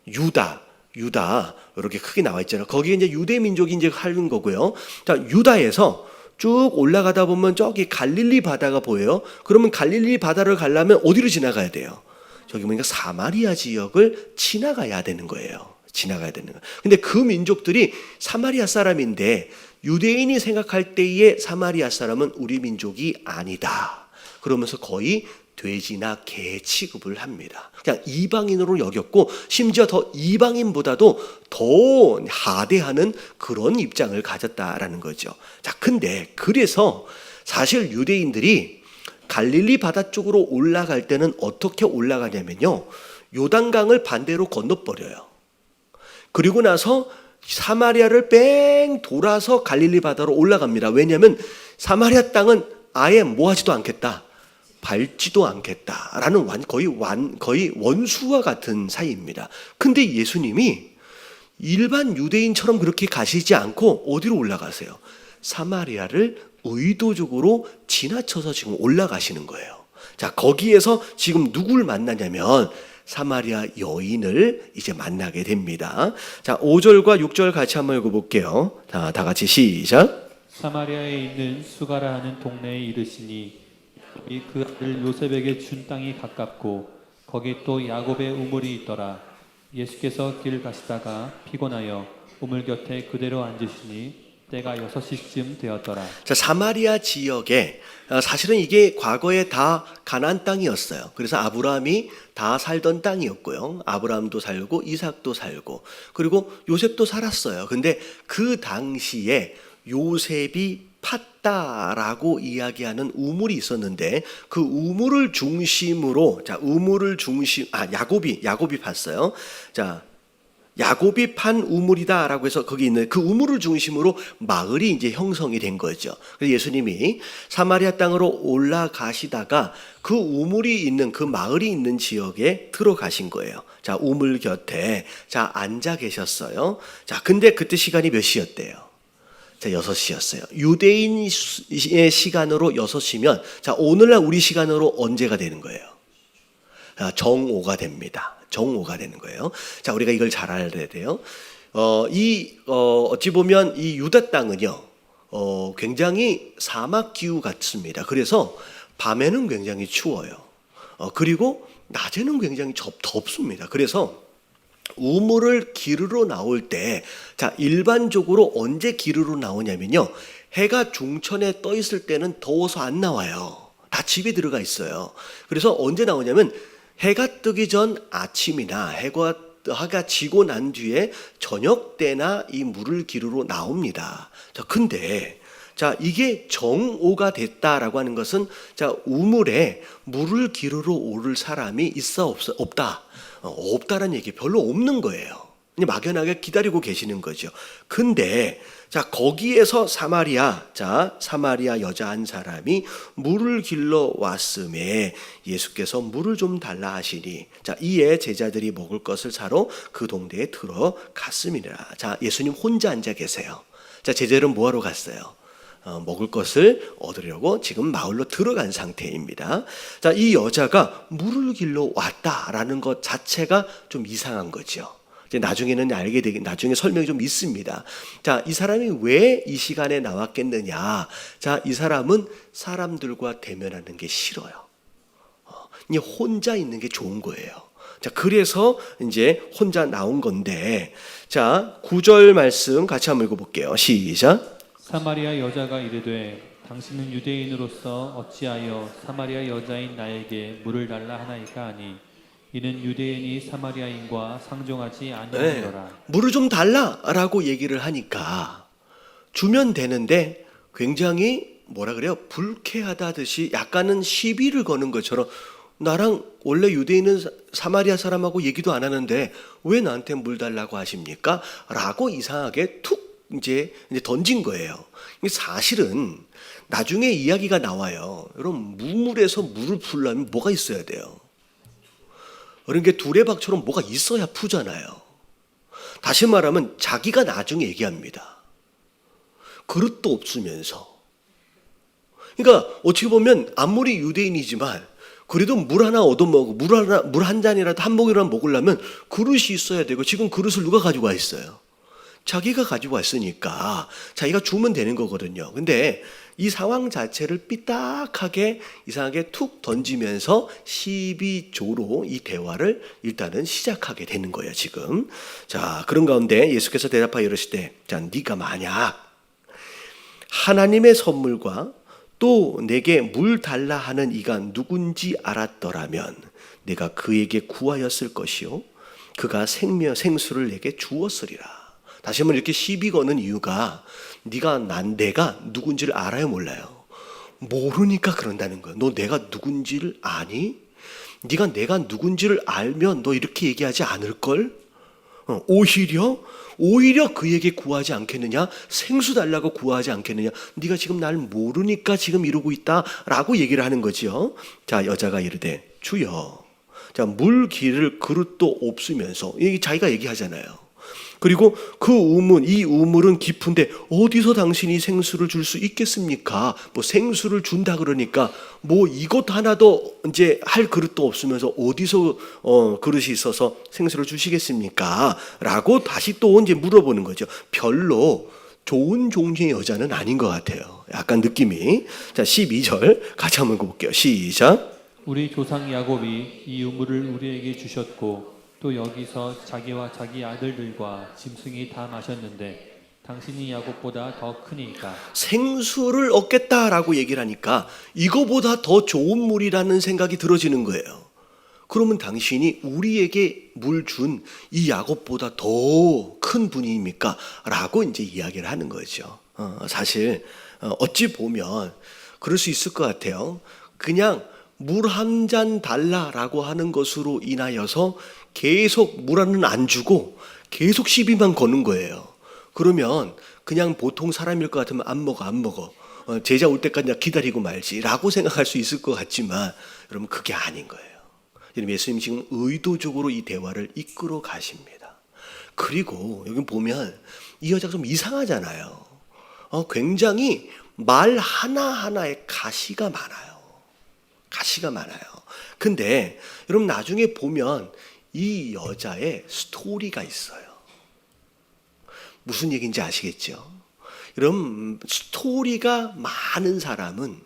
유다 이렇게 크게 나와 있잖아요. 거기에 이제 유대 민족이 이제 하는 거고요. 자, 유다에서 쭉 올라가다 보면 저기 갈릴리 바다가 보여요. 그러면 갈릴리 바다를 가려면 어디로 지나가야 돼요? 저기 보니까 사마리아 지역을 지나가야 되는 거예요. 지나가야 되는 거예요. 근데 그 민족들이 사마리아 사람인데 유대인이 생각할 때의 사마리아 사람은 우리 민족이 아니다. 그러면서 거의 돼지나 개 취급을 합니다. 그냥 이방인으로 여겼고 심지어 더 이방인보다도 더 하대하는 그런 입장을 가졌다라는 거죠. 자, 근데 그래서 사실 유대인들이 갈릴리 바다 쪽으로 올라갈 때는 어떻게 올라가냐면요, 요단강을 반대로 건너버려요. 그리고 나서 사마리아를 뺑 돌아서 갈릴리 바다로 올라갑니다. 왜냐하면 사마리아 땅은 아예 뭐하지도 않겠다, 밟지도 않겠다라는 거의 원수와 같은 사이입니다. 근데 예수님이 일반 유대인처럼 그렇게 가시지 않고 어디로 올라가세요? 사마리아를 의도적으로 지나쳐서 지금 올라가시는 거예요. 자, 거기에서 지금 누굴 만나냐면 사마리아 여인을 이제 만나게 됩니다. 자, 5절과 6절 같이 한번 읽어볼게요. 다 같이 시작. 사마리아에 있는 수가라 하는 동네에 이르시니 그 아들 요셉에게 준 땅이 가깝고 거기 또 야곱의 우물이 있더라. 예수께서 길 가시다가 피곤하여 우물 곁에 그대로 앉으시니 때가 6시쯤 되었더라. 자, 사마리아 지역에 사실은 이게 과거에 다 가나안 땅이었어요. 그래서 아브라함이 다 살던 땅이었고요. 아브라함도 살고 이삭도 살고 그리고 요셉도 살았어요. 근데 그 당시에 요셉이 팠다라고 이야기하는 우물이 있었는데 그 우물을 중심으로, 자, 야곱이 팠어요. 자, 야곱이 판 우물이다라고 해서 거기 있는 그 우물을 중심으로 마을이 이제 형성이 된 거죠. 그래서 예수님이 사마리아 땅으로 올라가시다가 그 우물이 있는 그 마을이 있는 지역에 들어가신 거예요. 자, 우물 곁에 자 앉아 계셨어요. 자, 근데 그때 시간이 몇 시였대요? 자, 6시였어요. 유대인의 시간으로 6시면 자, 오늘날 우리 시간으로 언제가 되는 거예요? 정오가 됩니다. 정오가 되는 거예요. 자, 우리가 이걸 잘 알아야 돼요. 어찌 보면 이 유다 땅은요, 굉장히 사막 기후 같습니다. 그래서 밤에는 굉장히 추워요. 그리고 낮에는 굉장히 덥습니다. 그래서 우물을 기르러 나올 때, 자, 일반적으로 언제 기르러 나오냐면요, 해가 중천에 떠 있을 때는 더워서 안 나와요. 다 집에 들어가 있어요. 그래서 언제 나오냐면 해가 뜨기 전 아침이나 해가 지고 난 뒤에 저녁 때나 이 물을 기르러 나옵니다. 자, 근데 자, 이게 정오가 됐다라고 하는 것은 자, 우물에 물을 기르러 오를 사람이 있어 없다. 없다라는 얘기 별로 없는 거예요. 막연하게 기다리고 계시는 거죠. 근데 자, 거기에서 사마리아 여자 한 사람이 물을 길러 왔음에 예수께서 물을 좀 달라 하시니, 자, 이에 제자들이 먹을 것을 사러 그 동네에 들어갔음이니라. 자, 예수님 혼자 앉아 계세요. 자, 제자들은 뭐하러 갔어요? 먹을 것을 얻으려고 지금 마을로 들어간 상태입니다. 자, 이 여자가 물을 길러 왔다라는 것 자체가 좀 이상한 거죠. 이제 나중에는 나중에 설명이 좀 있습니다. 자, 이 사람이 왜 이 시간에 나왔겠느냐? 자, 이 사람은 사람들과 대면하는 게 싫어요. 그냥 혼자 있는 게 좋은 거예요. 자, 그래서 이제 혼자 나온 건데, 자, 9절 말씀 같이 한번 읽어볼게요. 시작. 사마리아 여자가 이르되 당신은 유대인으로서 어찌하여 사마리아 여자인 나에게 물을 달라 하나이까 하니 이는 유대인이 사마리아인과 상종하지 아니하노라. 물을 좀 달라라고 얘기를 하니까 주면 되는데 굉장히 뭐라 그래요? 불쾌하다듯이 약간은 시비를 거는 것처럼, 나랑 원래 유대인은 사마리아 사람하고 얘기도 안 하는데 왜 나한테 물 달라고 하십니까? 라고 이상하게 툭 이제 던진 거예요. 사실은 나중에 이야기가 나와요. 여러분, 무물에서 물을 풀려면 뭐가 있어야 돼요? 그런 게 두레박처럼 뭐가 있어야 푸잖아요. 다시 말하면 자기가 나중에 얘기합니다. 그릇도 없으면서. 그러니까 어떻게 보면 아무리 유대인이지만 그래도 물 하나 얻어먹고 물 한 잔이라도 한 모금이라도 먹으려면 그릇이 있어야 되고, 지금 그릇을 누가 가지고 와 있어요? 자기가 가지고 왔으니까 자기가 주면 되는 거거든요. 근데 이 상황 자체를 삐딱하게 이상하게 툭 던지면서 시비조로 이 대화를 일단은 시작하게 되는 거예요, 지금. 자, 그런 가운데 예수께서 대답하여 이르실 때, 자, 네가 만약 하나님의 선물과 또 내게 물 달라 하는 이가 누군지 알았더라면 내가 그에게 구하였을 것이요 그가 생수를 내게 주었으리라. 다시 한번 이렇게 시비 거는 이유가 내가 누군지를 알아요, 몰라요? 모르니까 그런다는 거예요. 너 내가 누군지를 아니? 네가 내가 누군지를 알면 너 이렇게 얘기하지 않을걸? 오히려 그에게 구하지 않겠느냐? 생수 달라고 구하지 않겠느냐? 네가 지금 날 모르니까 지금 이러고 있다라고 얘기를 하는 거죠. 자, 여자가 이르되 주여, 자, 물 기를 그릇도 없으면서, 이게 자기가 얘기하잖아요. 그리고 이 우물은 깊은데 어디서 당신이 생수를 줄 수 있겠습니까? 뭐 생수를 준다 그러니까 뭐 이것 하나도 이제 할 그릇도 없으면서 어디서 그릇이 있어서 생수를 주시겠습니까? 라고 다시 또 이제 물어보는 거죠. 별로 좋은 종류의 여자는 아닌 것 같아요. 약간 느낌이. 자, 12절 같이 한번 읽어볼게요. 시작. 우리 조상 야곱이 이 우물을 우리에게 주셨고 또 여기서 자기와 자기 아들들과 짐승이 다 마셨는데 당신이 야곱보다 더 크니까. 생수를 얻겠다라고 얘기를 하니까 이거보다 더 좋은 물이라는 생각이 들어지는 거예요. 그러면 당신이 우리에게 물 준 이 야곱보다 더 큰 분입니까? 라고 이제 이야기를 하는 거죠. 사실 어찌 보면 그럴 수 있을 것 같아요. 그냥 물 한 잔 달라라고 하는 것으로 인하여서 계속 물 한 잔 안 주고 계속 시비만 거는 거예요. 그러면 그냥 보통 사람일 것 같으면 안 먹어. 제자 올 때까지 기다리고 말지라고 생각할 수 있을 것 같지만 여러분, 그게 아닌 거예요. 예수님 지금 의도적으로 이 대화를 이끌어 가십니다. 그리고 여기 보면 이 여자가 좀 이상하잖아요. 굉장히 말 하나하나에 가시가 많아요. 근데 여러분, 나중에 보면 이 여자의 스토리가 있어요. 무슨 얘기인지 아시겠죠? 여러분, 스토리가 많은 사람은,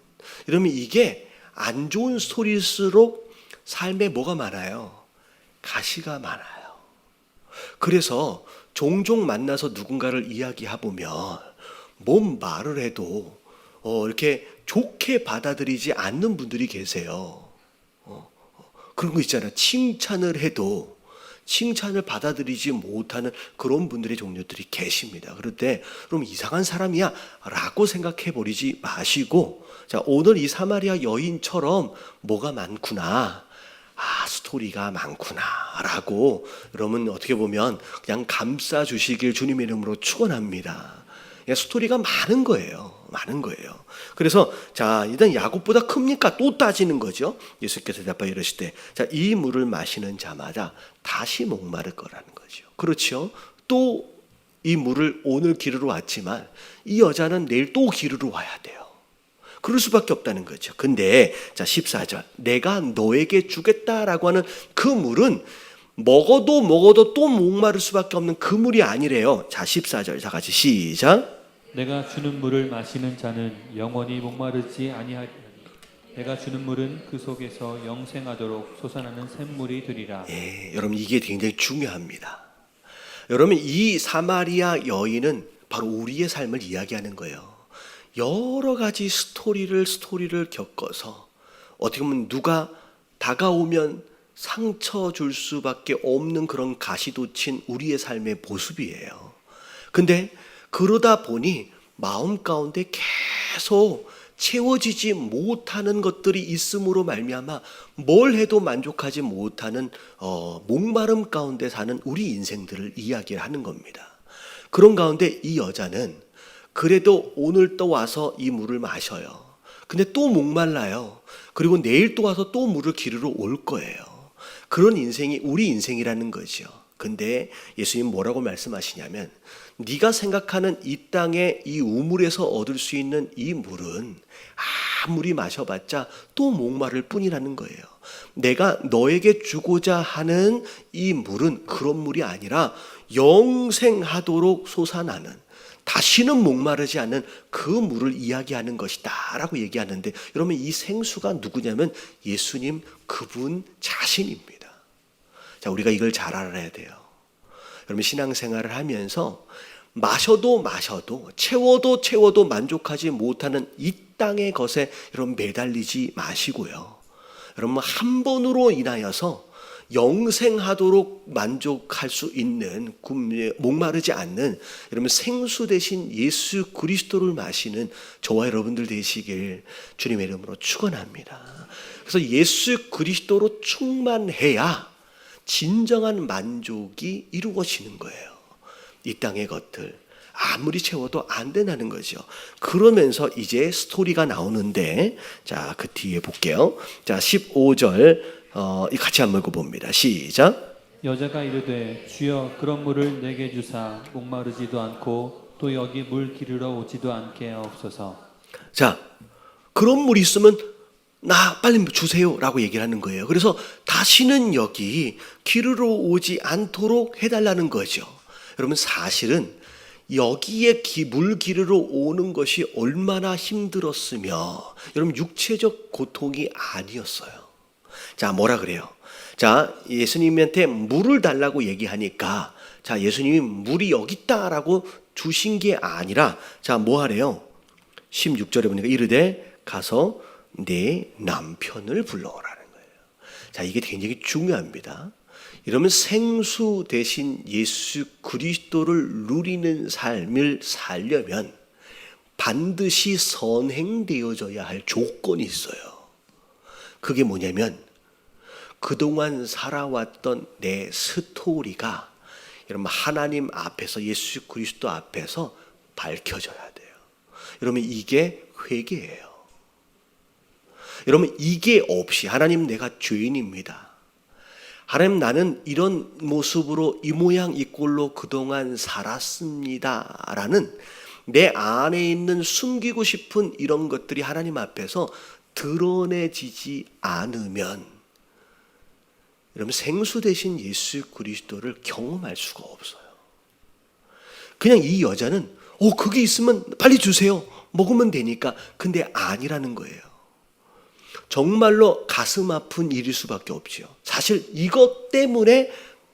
여러분, 이게 안 좋은 스토리일수록 삶에 뭐가 많아요? 가시가 많아요. 그래서 종종 만나서 누군가를 이야기해보면 뭔 말을 해도 이렇게 좋게 받아들이지 않는 분들이 계세요. 그런 거 있잖아요. 칭찬을 해도 칭찬을 받아들이지 못하는 그런 분들의 종류들이 계십니다. 그럴 때 그럼 이상한 사람이야 라고 생각해 버리지 마시고, 자, 오늘 이 사마리아 여인처럼 뭐가 많구나, 스토리가 많구나라고 여러분 어떻게 보면 그냥 감싸 주시길 주님의 이름으로 축원합니다. 스토리가 많은 거예요. 많은 거예요. 그래서 자, 일단 야곱보다 큽니까? 또 따지는 거죠. 예수께서 대답하여 이르시되 자, 이 물을 마시는 자마다 다시 목마를 거라는 거죠. 그렇죠? 또 이 물을 오늘 기르러 왔지만 이 여자는 내일 또 기르러 와야 돼요. 그럴 수밖에 없다는 거죠. 근데 자 14절 내가 너에게 주겠다라고 하는 그 물은 먹어도 또 목마를 수밖에 없는 그 물이 아니래요. 자 14절 다 같이 시작. 내가 주는 물을 마시는 자는 영원히 목마르지 아니하리니 내가 주는 물은 그 속에서 영생하도록 솟아나는 샘물이 되리라. 여러분 이게 굉장히 중요합니다. 여러분 이 사마리아 여인은 바로 우리의 삶을 이야기하는 거예요. 여러 가지 스토리를 겪어서 어떻게 보면 누가 다가오면 상처 줄 수밖에 없는 그런 가시돋친 우리의 삶의 모습이에요. 근데 그러다 보니 마음 가운데 계속 채워지지 못하는 것들이 있음으로 말미암아 뭘 해도 만족하지 못하는 목마름 가운데 사는 우리 인생들을 이야기하는 겁니다. 그런 가운데 이 여자는 그래도 오늘 또 와서 이 물을 마셔요. 근데 또 목말라요. 그리고 내일 또 와서 또 물을 기르러 올 거예요. 그런 인생이 우리 인생이라는 거죠. 근데 예수님 뭐라고 말씀하시냐면 네가 생각하는 이 땅의 이 우물에서 얻을 수 있는 이 물은 아무리 마셔봤자 또 목마를 뿐이라는 거예요. 내가 너에게 주고자 하는 이 물은 그런 물이 아니라 영생하도록 솟아나는 다시는 목마르지 않는 그 물을 이야기하는 것이다 라고 얘기하는데 여러분 이 생수가 누구냐면 예수님 그분 자신입니다. 자, 우리가 이걸 잘 알아야 돼요. 여러분 신앙생활을 하면서 마셔도 채워도 만족하지 못하는 이 땅의 것에 여러분 매달리지 마시고요. 여러분 한 번으로 인하여서 영생하도록 만족할 수 있는 목마르지 않는 여러분 생수 대신 예수 그리스도를 마시는 저와 여러분들 되시길 주님의 이름으로 축원합니다. 그래서 예수 그리스도로 충만해야 진정한 만족이 이루어지는 거예요. 이 땅의 것들 아무리 채워도 안 된다는 거죠. 그러면서 이제 스토리가 나오는데 자, 그 뒤에 볼게요. 자, 15절 같이 한번 읽어봅니다. 시작. 여자가 이르되 주여 그런 물을 내게 주사 목마르지도 않고 또 여기 물 기르러 오지도 않게 하옵소서. 자, 그런 물이 있으면 나 빨리 주세요 라고 얘기를 하는 거예요. 그래서 다시는 여기 기르러 오지 않도록 해달라는 거죠. 여러분 사실은 여기에 물 기르러 오는 것이 얼마나 힘들었으며 여러분 육체적 고통이 아니었어요. 자, 뭐라 그래요? 자, 예수님한테 물을 달라고 얘기하니까 자, 예수님이 물이 여기 있다라고 주신 게 아니라 자, 뭐 하래요? 16절에 보니까 이르되 가서 내 남편을 불러오라는 거예요. 자, 이게 굉장히 중요합니다. 이러면 생수 대신 예수 그리스도를 누리는 삶을 살려면 반드시 선행되어져야 할 조건이 있어요. 그게 뭐냐면 그동안 살아왔던 내 스토리가 여러분 하나님 앞에서 예수 그리스도 앞에서 밝혀져야 돼요. 여러분 이게 회개예요. 여러분 이게 없이 하나님 내가 죄인입니다. 하나님 나는 이런 모습으로 이 모양 이 꼴로 그동안 살았습니다 라는 내 안에 있는 숨기고 싶은 이런 것들이 하나님 앞에서 드러내지지 않으면 여러분 생수 대신 예수 그리스도를 경험할 수가 없어요. 그냥 이 여자는 그게 있으면 빨리 주세요. 먹으면 되니까. 근데 아니라는 거예요. 정말로 가슴 아픈 일일 수밖에 없지요. 사실 이것 때문에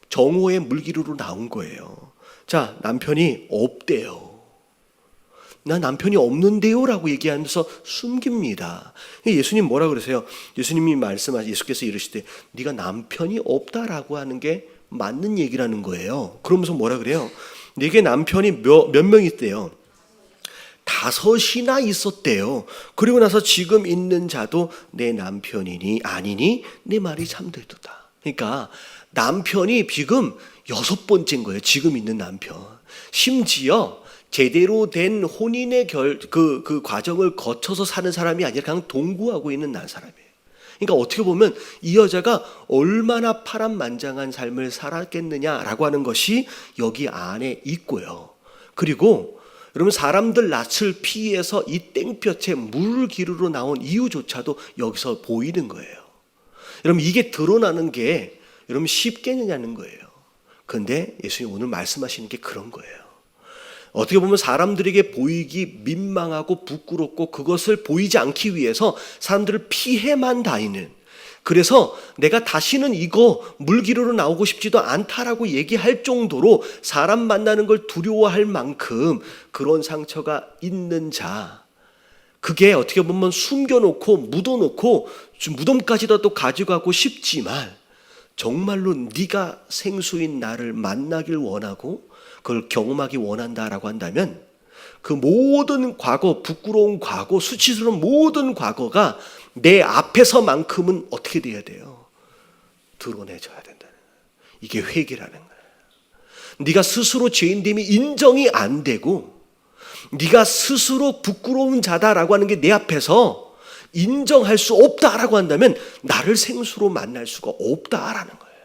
정오의 물기르로 나온 거예요. 자, 남편이 없대요. 나 남편이 없는데요 라고 얘기하면서 숨깁니다. 예수님 뭐라 그러세요? 예수님이 예수께서 이르시되 네가 남편이 없다라고 하는 게 맞는 얘기라는 거예요. 그러면서 뭐라 그래요? 네게 남편이 몇 명 있대요? 5이나 있었대요. 그리고 나서 지금 있는 자도 내 남편이니 아니니 내 말이 참되도다. 그러니까 남편이 지금 6번째인 거예요. 지금 있는 남편. 심지어 제대로 된 혼인의 그 과정을 거쳐서 사는 사람이 아니라 그냥 동거하고 있는 사람이에요. 그러니까 어떻게 보면 이 여자가 얼마나 파란만장한 삶을 살았겠느냐라고 하는 것이 여기 안에 있고요. 그리고 여러분, 사람들 낯을 피해서 이 땡볕에 물 기르러 나온 이유조차도 여기서 보이는 거예요. 여러분, 이게 드러나는 게 여러분 쉽겠느냐는 거예요. 그런데 예수님 오늘 말씀하시는 게 그런 거예요. 어떻게 보면 사람들에게 보이기 민망하고 부끄럽고 그것을 보이지 않기 위해서 사람들을 피해만 다니는, 그래서 내가 다시는 이거 물 기르러 나오고 싶지도 않다라고 얘기할 정도로 사람 만나는 걸 두려워할 만큼 그런 상처가 있는 자, 그게 어떻게 보면 숨겨놓고 묻어놓고 무덤까지도 또 가져가고 싶지만 정말로 네가 생수인 나를 만나길 원하고 그걸 경험하기 원한다라고 한다면 그 모든 과거, 부끄러운 과거, 수치스러운 모든 과거가 내 앞에서만큼은 어떻게 돼야 돼요? 드러내줘야 된다는 거예요. 이게 회개라는 거예요. 네가 스스로 죄인됨이 인정이 안 되고 네가 스스로 부끄러운 자다라고 하는 게 내 앞에서 인정할 수 없다라고 한다면 나를 생수로 만날 수가 없다라는 거예요.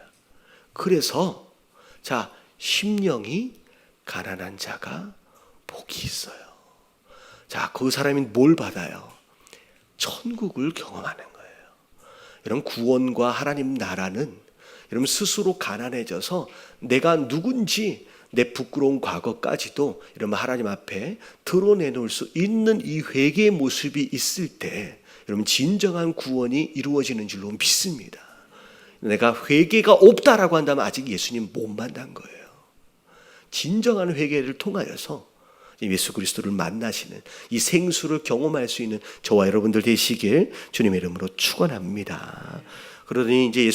그래서 자, 심령이 가난한 자가 복이 있어요. 자, 그 사람이 뭘 받아요? 천국을 경험하는 거예요. 여러분, 구원과 하나님 나라는 여러분 스스로 가난해져서 내가 누군지 내 부끄러운 과거까지도 여러분 하나님 앞에 드러내놓을 수 있는 이 회개의 모습이 있을 때 여러분 진정한 구원이 이루어지는 줄로 믿습니다. 내가 회개가 없다라고 한다면 아직 예수님 못 만난 거예요. 진정한 회개를 통하여서 예수 그리스도를 만나시는 이 생수를 경험할 수 있는 저와 여러분들 되시길 주님의 이름으로 축원합니다. 그러더니 이제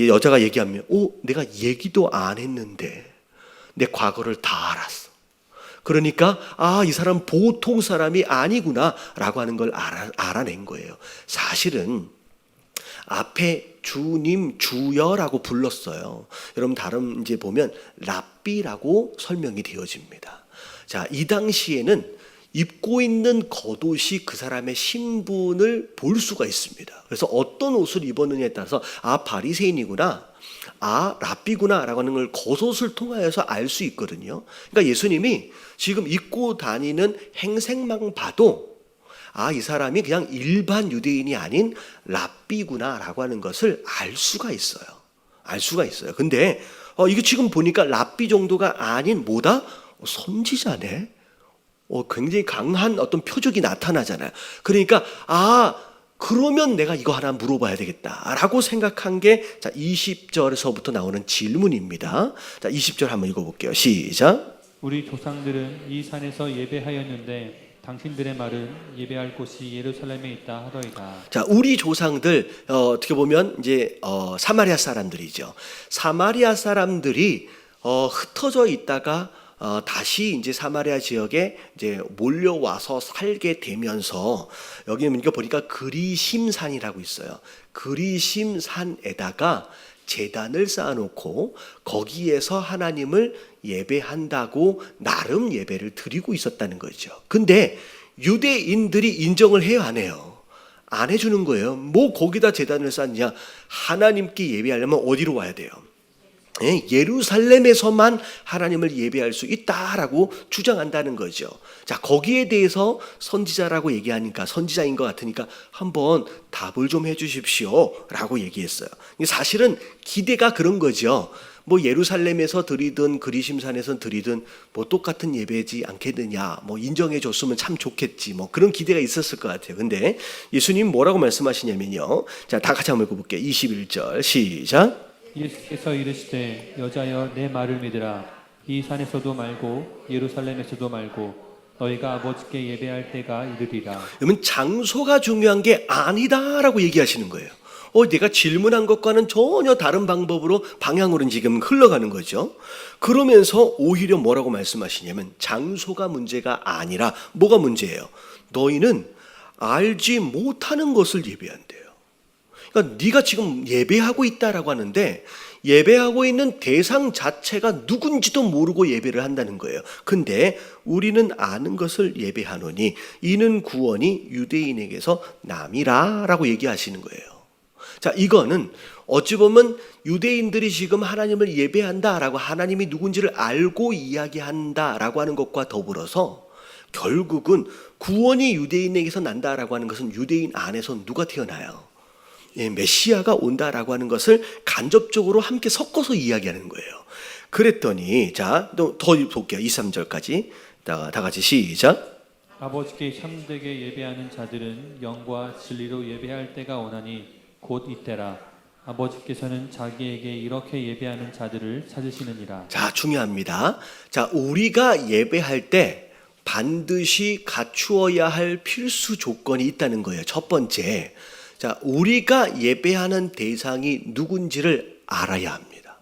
여자가 얘기하면, 내가 얘기도 안 했는데 내 과거를 다 알았어. 그러니까 이 사람 보통 사람이 아니구나라고 하는 걸 알아낸 거예요. 사실은 앞에 주님, 주여라고 불렀어요. 여러분 다른 이제 보면 랍비라고 설명이 되어집니다. 자, 이 당시에는 입고 있는 겉옷이 그 사람의 신분을 볼 수가 있습니다. 그래서 어떤 옷을 입었느냐에 따라서 바리새인이구나, 랍비구나 라고 하는 걸 겉옷을 통하여서 알 수 있거든요. 그러니까 예수님이 지금 입고 다니는 행색만 봐도 이 사람이 그냥 일반 유대인이 아닌 랍비구나 라고 하는 것을 알 수가 있어요. 알 수가 있어요. 근데 이거 지금 보니까 랍비 정도가 아닌 뭐다? 선지자네. 굉장히 강한 어떤 표적이 나타나잖아요. 그러니까 그러면 내가 이거 하나 물어봐야 되겠다라고 생각한 게 20절에서부터 나오는 질문입니다. 자, 20절 한번 읽어볼게요. 시작. 우리 조상들은 이 산에서 예배하였는데 당신들의 말은 예배할 곳이 예루살렘에 있다 하더이다. 자, 우리 조상들 어떻게 보면 이제 사마리아 사람들이죠. 사마리아 사람들이 흩어져 있다가 다시 이제 사마리아 지역에 이제 몰려와서 살게 되면서 여기 보니까 그리심산이라고 있어요. 그리심산에다가 제단을 쌓아놓고 거기에서 하나님을 예배한다고 나름 예배를 드리고 있었다는 거죠. 근데 유대인들이 인정을 해요, 안 해요? 안 해주는 거예요. 뭐 거기다 제단을 쌓느냐? 하나님께 예배하려면 어디로 와야 돼요? 예루살렘에서만 하나님을 예배할 수 있다라고 주장한다는 거죠. 자, 거기에 대해서 선지자라고 얘기하니까 선지자인 것 같으니까 한번 답을 좀 해주십시오 라고 얘기했어요. 사실은 기대가 그런 거죠. 뭐 예루살렘에서 드리든 그리심산에서 드리든 뭐 똑같은 예배지 않겠느냐, 뭐 인정해 줬으면 참 좋겠지, 뭐 그런 기대가 있었을 것 같아요. 근데 예수님 뭐라고 말씀하시냐면요, 자, 다 같이 한번 읽어볼게요. 21절 시작. 예수께서 이르시되 여자여 내 말을 믿으라. 이 산에서도 말고 예루살렘에서도 말고 너희가 아버지께 예배할 때가 이르리라. 그러면 장소가 중요한 게 아니다라고 얘기하시는 거예요. 내가 질문한 것과는 전혀 다른 방법으로 방향으로는 지금 흘러가는 거죠. 그러면서 오히려 뭐라고 말씀하시냐면 장소가 문제가 아니라 뭐가 문제예요? 너희는 알지 못하는 것을 예배한대요. 그러니까 네가 지금 예배하고 있다라고 하는데 예배하고 있는 대상 자체가 누군지도 모르고 예배를 한다는 거예요. 근데 우리는 아는 것을 예배하노니 이는 구원이 유대인에게서 남이라 라고 얘기하시는 거예요. 자, 이거는 어찌 보면 유대인들이 지금 하나님을 예배한다라고 하나님이 누군지를 알고 이야기한다라고 하는 것과 더불어서 결국은 구원이 유대인에게서 난다라고 하는 것은 유대인 안에서 누가 태어나요? 메시아가 온다라고 하는 것을 간접적으로 함께 섞어서 이야기하는 거예요. 그랬더니 자, 더 볼게요. 2, 3절까지 다 같이 시작. 아버지께 참되게 예배하는 자들은 영과 진리로 예배할 때가 오나니 곧 이때라. 아버지께서는 자기에게 이렇게 예배하는 자들을 찾으시느니라. 자, 중요합니다. 자, 우리가 예배할 때 반드시 갖추어야 할 필수 조건이 있다는 거예요. 첫 번째, 자, 우리가 예배하는 대상이 누군지를 알아야 합니다.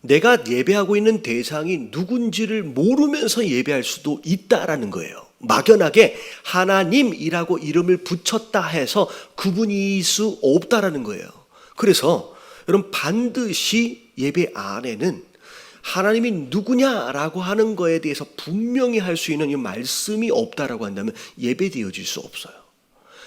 내가 예배하고 있는 대상이 누군지를 모르면서 예배할 수도 있다라는 거예요. 막연하게 하나님이라고 이름을 붙였다 해서 그분일 수 없다라는 거예요. 그래서 여러분 반드시 예배 안에는 하나님이 누구냐라고 하는 거에 대해서 분명히 할 수 있는 이 말씀이 없다라고 한다면 예배되어질 수 없어요.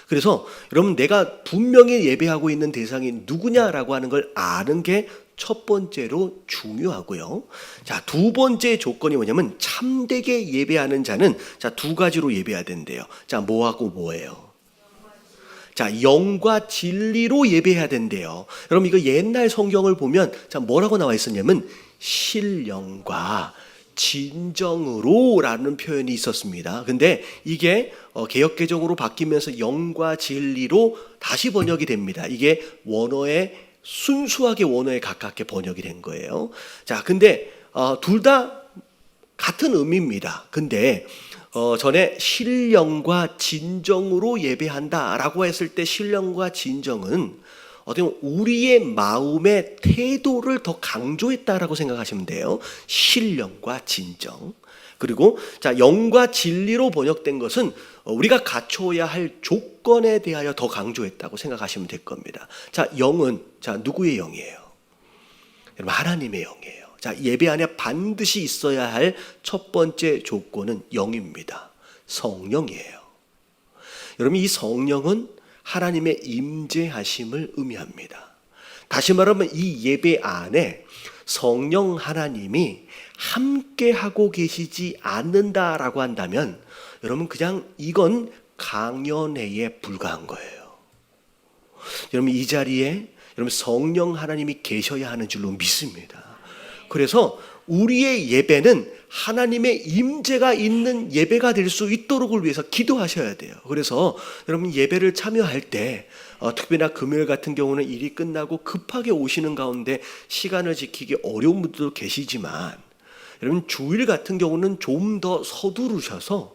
그래서 여러분 내가 분명히 예배하고 있는 대상이 누구냐라고 하는 걸 아는 게 첫 번째로 중요하고요. 자, 두 번째 조건이 뭐냐면 참되게 예배하는 자는 자, 두 가지로 예배해야 된대요. 자, 뭐하고 뭐예요? 자, 영과 진리로 예배해야 된대요. 여러분 이거 옛날 성경을 보면 자, 뭐라고 나와 있었냐면 신령과 진정으로라는 표현이 있었습니다. 근데 이게 개역개정으로 바뀌면서 영과 진리로 다시 번역이 됩니다. 이게 원어에 순수하게 원어에 가깝게 번역이 된 거예요. 자, 근데 둘 다 같은 의미입니다. 근데 전에 신령과 진정으로 예배한다라고 했을 때 신령과 진정은 어떻게 보면 우리의 마음의 태도를 더 강조했다라고 생각하시면 돼요. 신령과 진정. 그리고 자, 영과 진리로 번역된 것은 우리가 갖춰야 할 조건에 대하여 더 강조했다고 생각하시면 될 겁니다. 자, 영은 자, 누구의 영이에요? 여러분 하나님의 영이에요. 자, 예배 안에 반드시 있어야 할 첫 번째 조건은 영입니다. 성령이에요. 여러분 이 성령은 하나님의 임재하심을 의미합니다. 다시 말하면 이 예배 안에 성령 하나님이 함께 하고 계시지 않는다라고 한다면 여러분 그냥 이건 강연회에 불과한 거예요. 여러분 이 자리에 여러분 성령 하나님이 계셔야 하는 줄로 믿습니다. 그래서 우리의 예배는 하나님의 임재가 있는 예배가 될 수 있도록을 위해서 기도하셔야 돼요. 그래서 여러분 예배를 참여할 때 특히나 금요일 같은 경우는 일이 끝나고 급하게 오시는 가운데 시간을 지키기 어려운 분들도 계시지만 여러분 주일 같은 경우는 좀 더 서두르셔서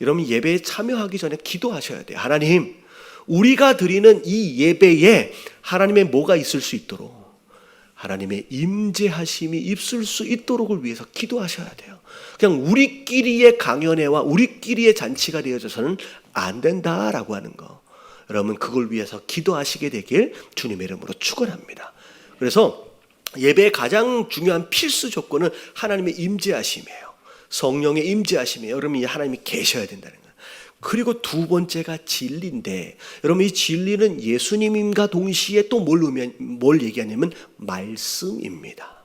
여러분 예배에 참여하기 전에 기도하셔야 돼요. 하나님, 우리가 드리는 이 예배에 하나님의 뭐가 있을 수 있도록 하나님의 임재하심이 있을 수 있도록을 위해서 기도하셔야 돼요. 그냥 우리끼리의 강연회와 우리끼리의 잔치가 되어져서는 안 된다라고 하는 거. 여러분 그걸 위해서 기도하시게 되길 주님의 이름으로 축원합니다. 그래서 예배의 가장 중요한 필수 조건은 하나님의 임재하심이에요. 성령의 임재하심이에요. 여러분이 하나님이 계셔야 된다는 거예요. 그리고 두 번째가 진리인데 여러분 이 진리는 예수님과 동시에 또 뭘 얘기하냐면 말씀입니다.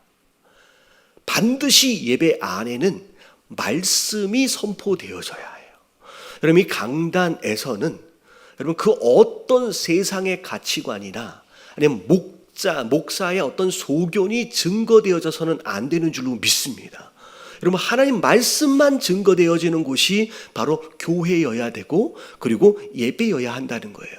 반드시 예배 안에는 말씀이 선포되어져야 해요. 여러분 이 강단에서는 여러분 그 어떤 세상의 가치관이나 아니면 목사의 어떤 소견이 증거되어져서는 안 되는 줄로 믿습니다. 여러분 하나님 말씀만 증거되어지는 곳이 바로 교회여야 되고 그리고 예배여야 한다는 거예요.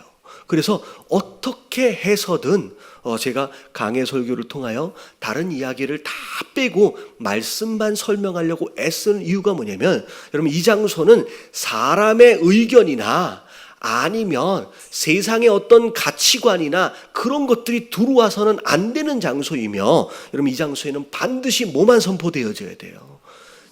그래서 어떻게 해서든 제가 강해 설교를 통하여 다른 이야기를 다 빼고 말씀만 설명하려고 애쓰는 이유가 뭐냐면 여러분 이 장소는 사람의 의견이나 아니면 세상의 어떤 가치관이나 그런 것들이 들어와서는 안 되는 장소이며, 여러분 이 장소에는 반드시 뭐만 선포되어져야 돼요?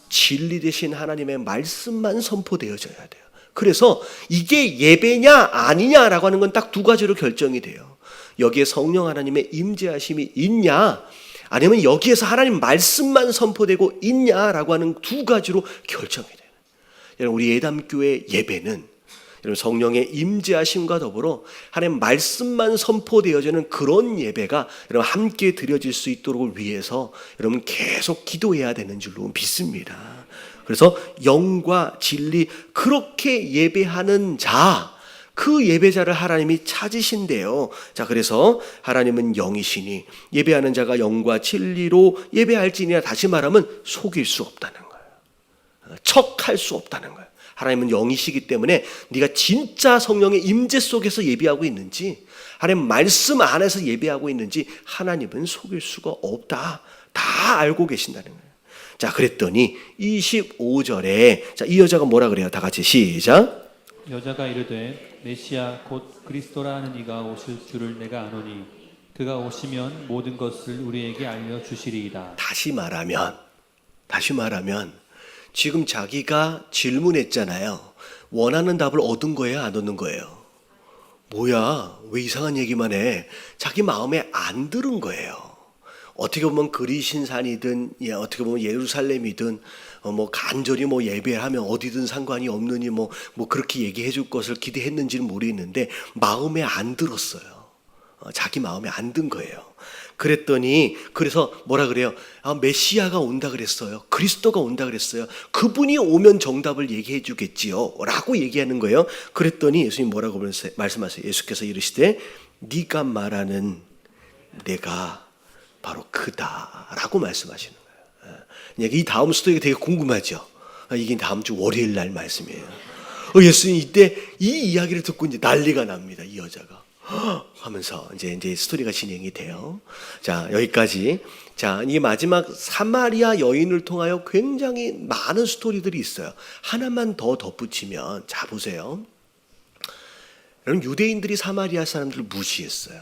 진리 되신 하나님의 말씀만 선포되어져야 돼요. 그래서 이게 예배냐 아니냐라고 하는 건 딱 두 가지로 결정이 돼요. 여기에 성령 하나님의 임재하심이 있냐, 아니면 여기에서 하나님 말씀만 선포되고 있냐라고 하는 두 가지로 결정이 돼요. 여러분 우리 예담교회 예배는 여러분 성령의 임재하심과 더불어 하나님 말씀만 선포되어지는 그런 예배가 여러분 함께 드려질 수 있도록 위해서 여러분 계속 기도해야 되는 줄로 믿습니다. 그래서 영과 진리 그렇게 예배하는 자, 그 예배자를 하나님이 찾으신대요. 자, 그래서 하나님은 영이시니 예배하는 자가 영과 진리로 예배할지니라, 다시 말하면 속일 수 없다는 거예요. 척할 수 없다는 거예요. 하나님은 영이시기 때문에 네가 진짜 성령의 임재 속에서 예배하고 있는지, 하나님 말씀 안에서 예배하고 있는지 하나님은 속일 수가 없다. 다 알고 계신다는 거예요. 자, 그랬더니 25절에 자, 이 여자가 뭐라 그래요? 다 같이 시작. 여자가 이르되 메시아 곧 그리스도라 하는 이가 오실 줄을 내가 아노니 그가 오시면 모든 것을 우리에게 알려주시리이다. 다시 말하면 지금 자기가 질문했잖아요. 원하는 답을 얻은 거예요, 안 얻는 거예요? 뭐야, 왜 이상한 얘기만 해? 자기 마음에 안 들은 거예요. 어떻게 보면 그리신산이든 어떻게 보면 예루살렘이든 뭐 간절히 뭐 예배하면 어디든 상관이 없느니 뭐 그렇게 얘기해 줄 것을 기대했는지는 모르겠는데 마음에 안 들었어요. 자기 마음에 안 든 거예요. 그랬더니 그래서 뭐라 그래요? 메시아가 온다 그랬어요. 그리스도가 온다 그랬어요. 그분이 오면 정답을 얘기해 주겠지요 라고 얘기하는 거예요. 그랬더니 예수님 뭐라고 말씀하세요? 예수께서 이르시되 네가 말하는 내가 바로 그다라고 말씀하시는 거예요. 이 다음 스토리가 되게 궁금하죠. 이게 다음 주 월요일 날 말씀이에요. 예수님 이때 이 이야기를 듣고 이제 난리가 납니다. 이 여자가 하면서 이제 스토리가 진행이 돼요. 자, 여기까지. 자, 이 마지막 사마리아 여인을 통하여 굉장히 많은 스토리들이 있어요. 하나만 더 덧붙이면, 자 보세요. 여러분 유대인들이 사마리아 사람들을 무시했어요.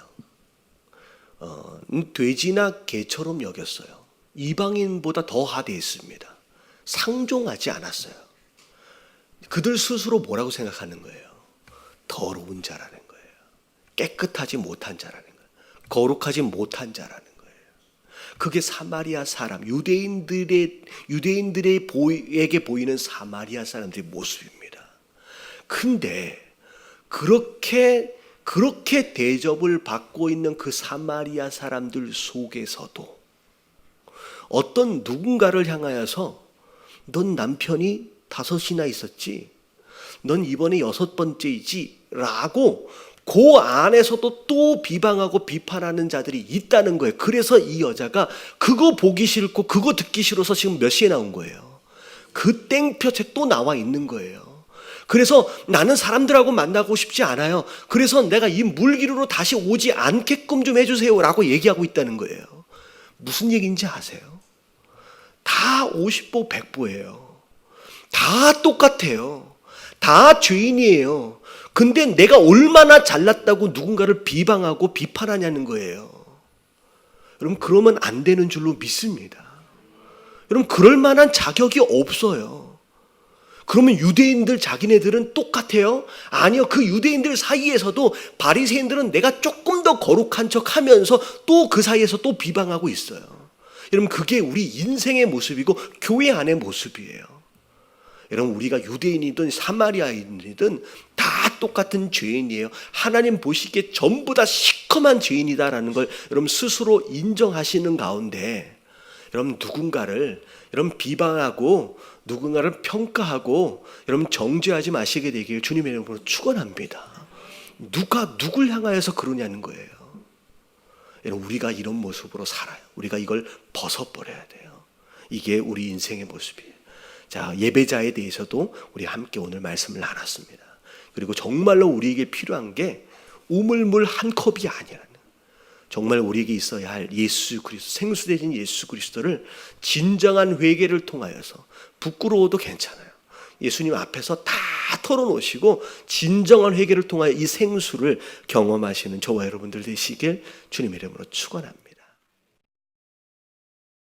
돼지나 개처럼 여겼어요. 이방인보다 더 하대했습니다. 상종하지 않았어요. 그들 스스로 뭐라고 생각하는 거예요? 더러운 자라는 거예요. 깨끗하지 못한 자라는 거예요. 거룩하지 못한 자라는 거예요. 그게 사마리아 사람, 유대인들에게 보이는 사마리아 사람들의 모습입니다. 근데 그렇게 대접을 받고 있는 그 사마리아 사람들 속에서도 어떤 누군가를 향하여서 넌 남편이 5이나 있었지, 넌 이번에 6번째이지 라고 그 안에서도 또 비방하고 비판하는 자들이 있다는 거예요. 그래서 이 여자가 그거 보기 싫고 그거 듣기 싫어서 지금 몇 시에 나온 거예요? 그 땡볕에 또 나와 있는 거예요. 그래서 나는 사람들하고 만나고 싶지 않아요. 그래서 내가 이 물기류로 다시 오지 않게끔 좀 해주세요 라고 얘기하고 있다는 거예요. 무슨 얘기인지 아세요? 다 50보 100보예요. 다 똑같아요. 다 죄인이에요. 근데 내가 얼마나 잘났다고 누군가를 비방하고 비판하냐는 거예요. 여러분 그러면 안 되는 줄로 믿습니다. 여러분 그럴 만한 자격이 없어요. 그러면 유대인들 자기네들은 똑같아요? 아니요. 그 유대인들 사이에서도 바리새인들은 내가 조금 더 거룩한 척하면서 또 그 사이에서 또 비방하고 있어요. 여러분 그게 우리 인생의 모습이고 교회 안의 모습이에요. 여러분 우리가 유대인이든 사마리아인이든 다 똑같은 죄인이에요. 하나님 보시기에 전부 다 시커먼 죄인이다라는 걸 여러분 스스로 인정하시는 가운데 여러분 누군가를 여러분 비방하고 누군가를 평가하고 여러분 정죄하지 마시게 되길 주님의 이름으로 축원합니다. 누가 누굴 향하여서 그러냐는 거예요. 여러분 우리가 이런 모습으로 살아요. 우리가 이걸 벗어버려야 돼요. 이게 우리 인생의 모습이에요. 자, 예배자에 대해서도 우리 함께 오늘 말씀을 나눴습니다. 그리고 정말로 우리에게 필요한 게 우물물 한 컵이 아니라는, 정말 우리에게 있어야 할 예수 그리스도, 생수되신 예수 그리스도를 진정한 회개를 통하여서 부끄러워도 괜찮아요. 예수님 앞에서 다 털어놓으시고 진정한 회개를 통하여 이 생수를 경험하시는 저와 여러분들 되시길 주님의 이름으로 축원합니다.